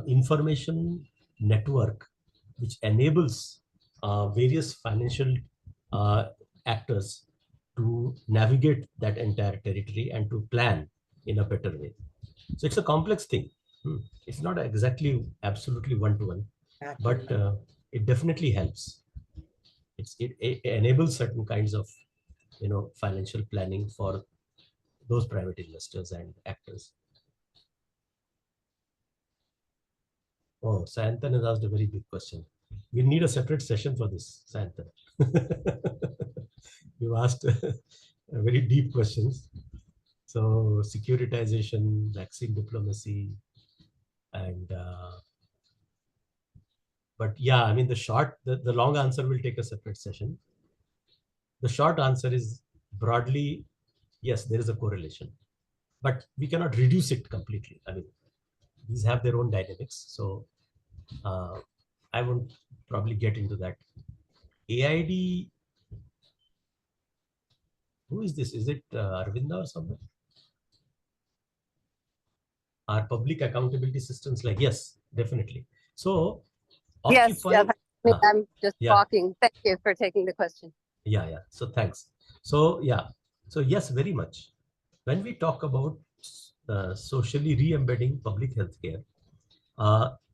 information network which enables various financial actors to navigate that entire territory and to plan in a better way. So it's a complex thing. It's not exactly absolutely one-to-one, but it definitely helps. It enables certain kinds of, financial planning for those private investors and actors. Oh, Sayantan has asked a very big question. We need a separate session for this, Sayantan. You asked very deep questions. So securitization, vaccine diplomacy, and but yeah, I mean the long answer will take a separate session. The short answer is broadly, yes, there is a correlation, but we cannot reduce it completely. I mean, these have their own dynamics. So I won't probably get into that. AID, who is this? Is it Arvinda or something? Are public accountability systems like, yes, definitely. So yes, I'm just talking. Thank you for taking the question. Yeah. So thanks. So yeah. So yes, very much. When we talk about socially re-embedding public healthcare,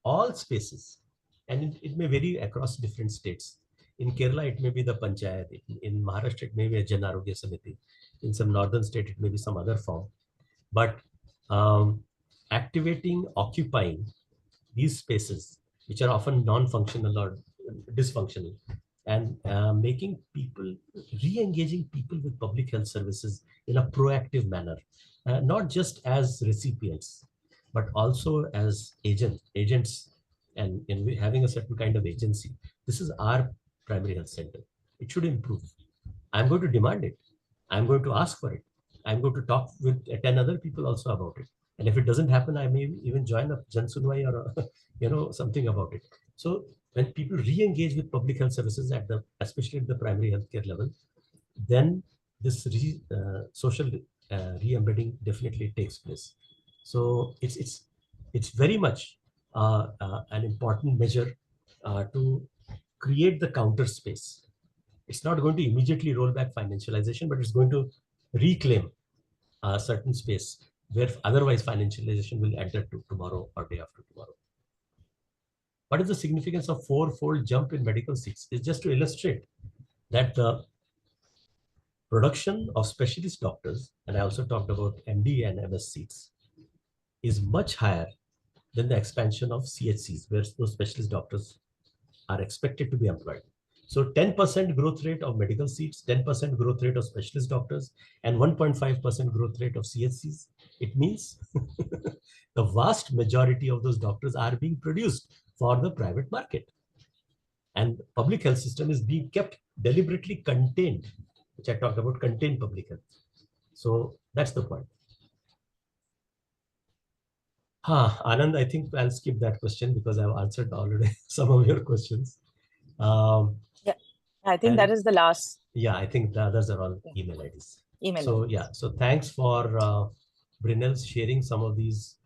all spaces, and it may vary across different states. In Kerala, it may be the Panchayat. In Maharashtra, it may be a Jan Arogya Samiti. In some northern state, it may be some other form. But activating, occupying these spaces, which are often non-functional or dysfunctional, and making people, re-engaging people with public health services in a proactive manner, not just as recipients, but also as agents, and having a certain kind of agency. This is our primary health center. It should improve. I'm going to demand it. I'm going to ask for it. I'm going to talk with 10 other people also about it. And if it doesn't happen, I may even join a Jan Sunwai or something about it. So when people re-engage with public health services especially at the primary healthcare level, then this social re-embedding definitely takes place. So it's very much an important measure to create the counter space. It's not going to immediately roll back financialization, but it's going to reclaim a certain space where otherwise financialization will enter tomorrow or day after tomorrow. What is the significance of 4-fold jump in medical seats? It's just to illustrate that the production of specialist doctors, and I also talked about MD and MS seats, is much higher than the expansion of CHCs, where those specialist doctors are expected to be employed. So 10% growth rate of medical seats, 10% growth rate of specialist doctors, and 1.5% growth rate of CHCs. It means the vast majority of those doctors are being produced for the private market. And public health system is being kept deliberately contained, which I talked about, contained public health. So that's the point. Anand, I think I'll skip that question because I've answered already some of your questions. Yeah, I think that is the last. Yeah, I think the others are all email IDs. Email. Yeah, so thanks for Brynel sharing some of these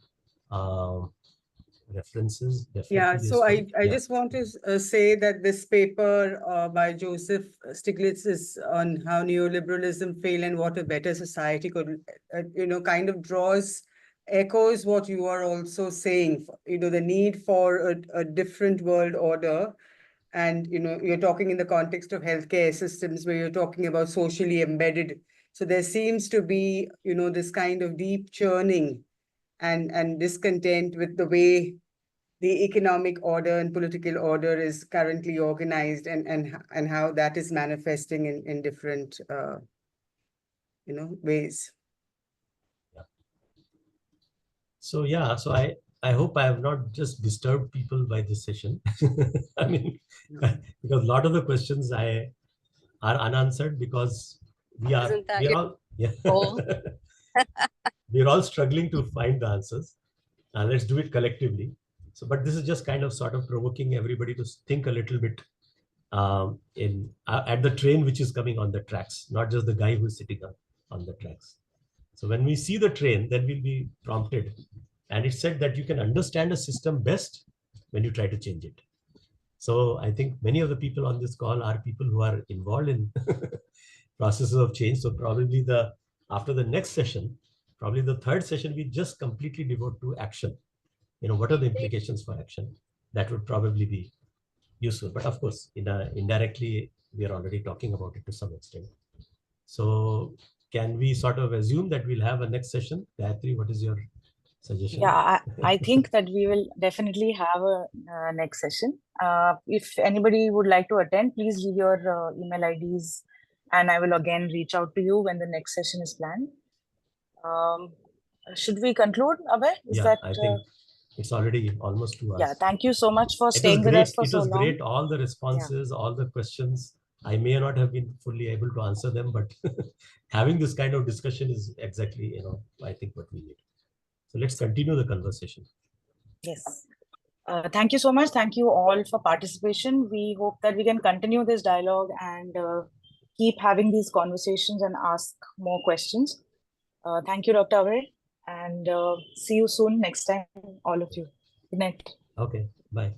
references. Definitely Yeah, so useful. I just want to say that this paper by Joseph Stiglitz is on how neoliberalism failed and what a better society could, kind of echoes what you are also saying, the need for a different world order. And, you're talking in the context of healthcare systems where you're talking about socially embedded. So there seems to be, this kind of deep churning and discontent with the way the economic order and political order is currently organized and how that is manifesting in different, ways. Yeah. So yeah, so I hope I have not just disturbed people by this session. I mean, because a lot of the questions are unanswered because we're all struggling to find the answers. And let's do it collectively. So, but this is just kind of sort of provoking everybody to think a little bit at the train which is coming on the tracks, not just the guy who's sitting on the tracks. So when we see the train, then we'll be prompted. And it said that you can understand a system best when you try to change it. So I think many of the people on this call are people who are involved in processes of change. So probably after the next session, probably the third session, we just completely devote to action. What are the implications for action? That would probably be useful. But of course, indirectly, we are already talking about it to some extent. So can we sort of assume that we'll have a next session? Gayatri, what is your suggestion? Yeah, I think that we will definitely have a next session. If anybody would like to attend, please leave your email IDs and I will again reach out to you when the next session is planned. Should we conclude, Abhay? I think it's already almost 2 hours. Yeah, thank you so much for staying with us for so long. It was great, all the responses, all the questions. I may not have been fully able to answer them, but having this kind of discussion is exactly, I think what we need. So let's continue the conversation. Yes. Thank you so much. Thank you all for participation. We hope that we can continue this dialogue and keep having these conversations and ask more questions. Thank you, Dr. Abhay, and see you soon next time, all of you. Good night. Okay, bye.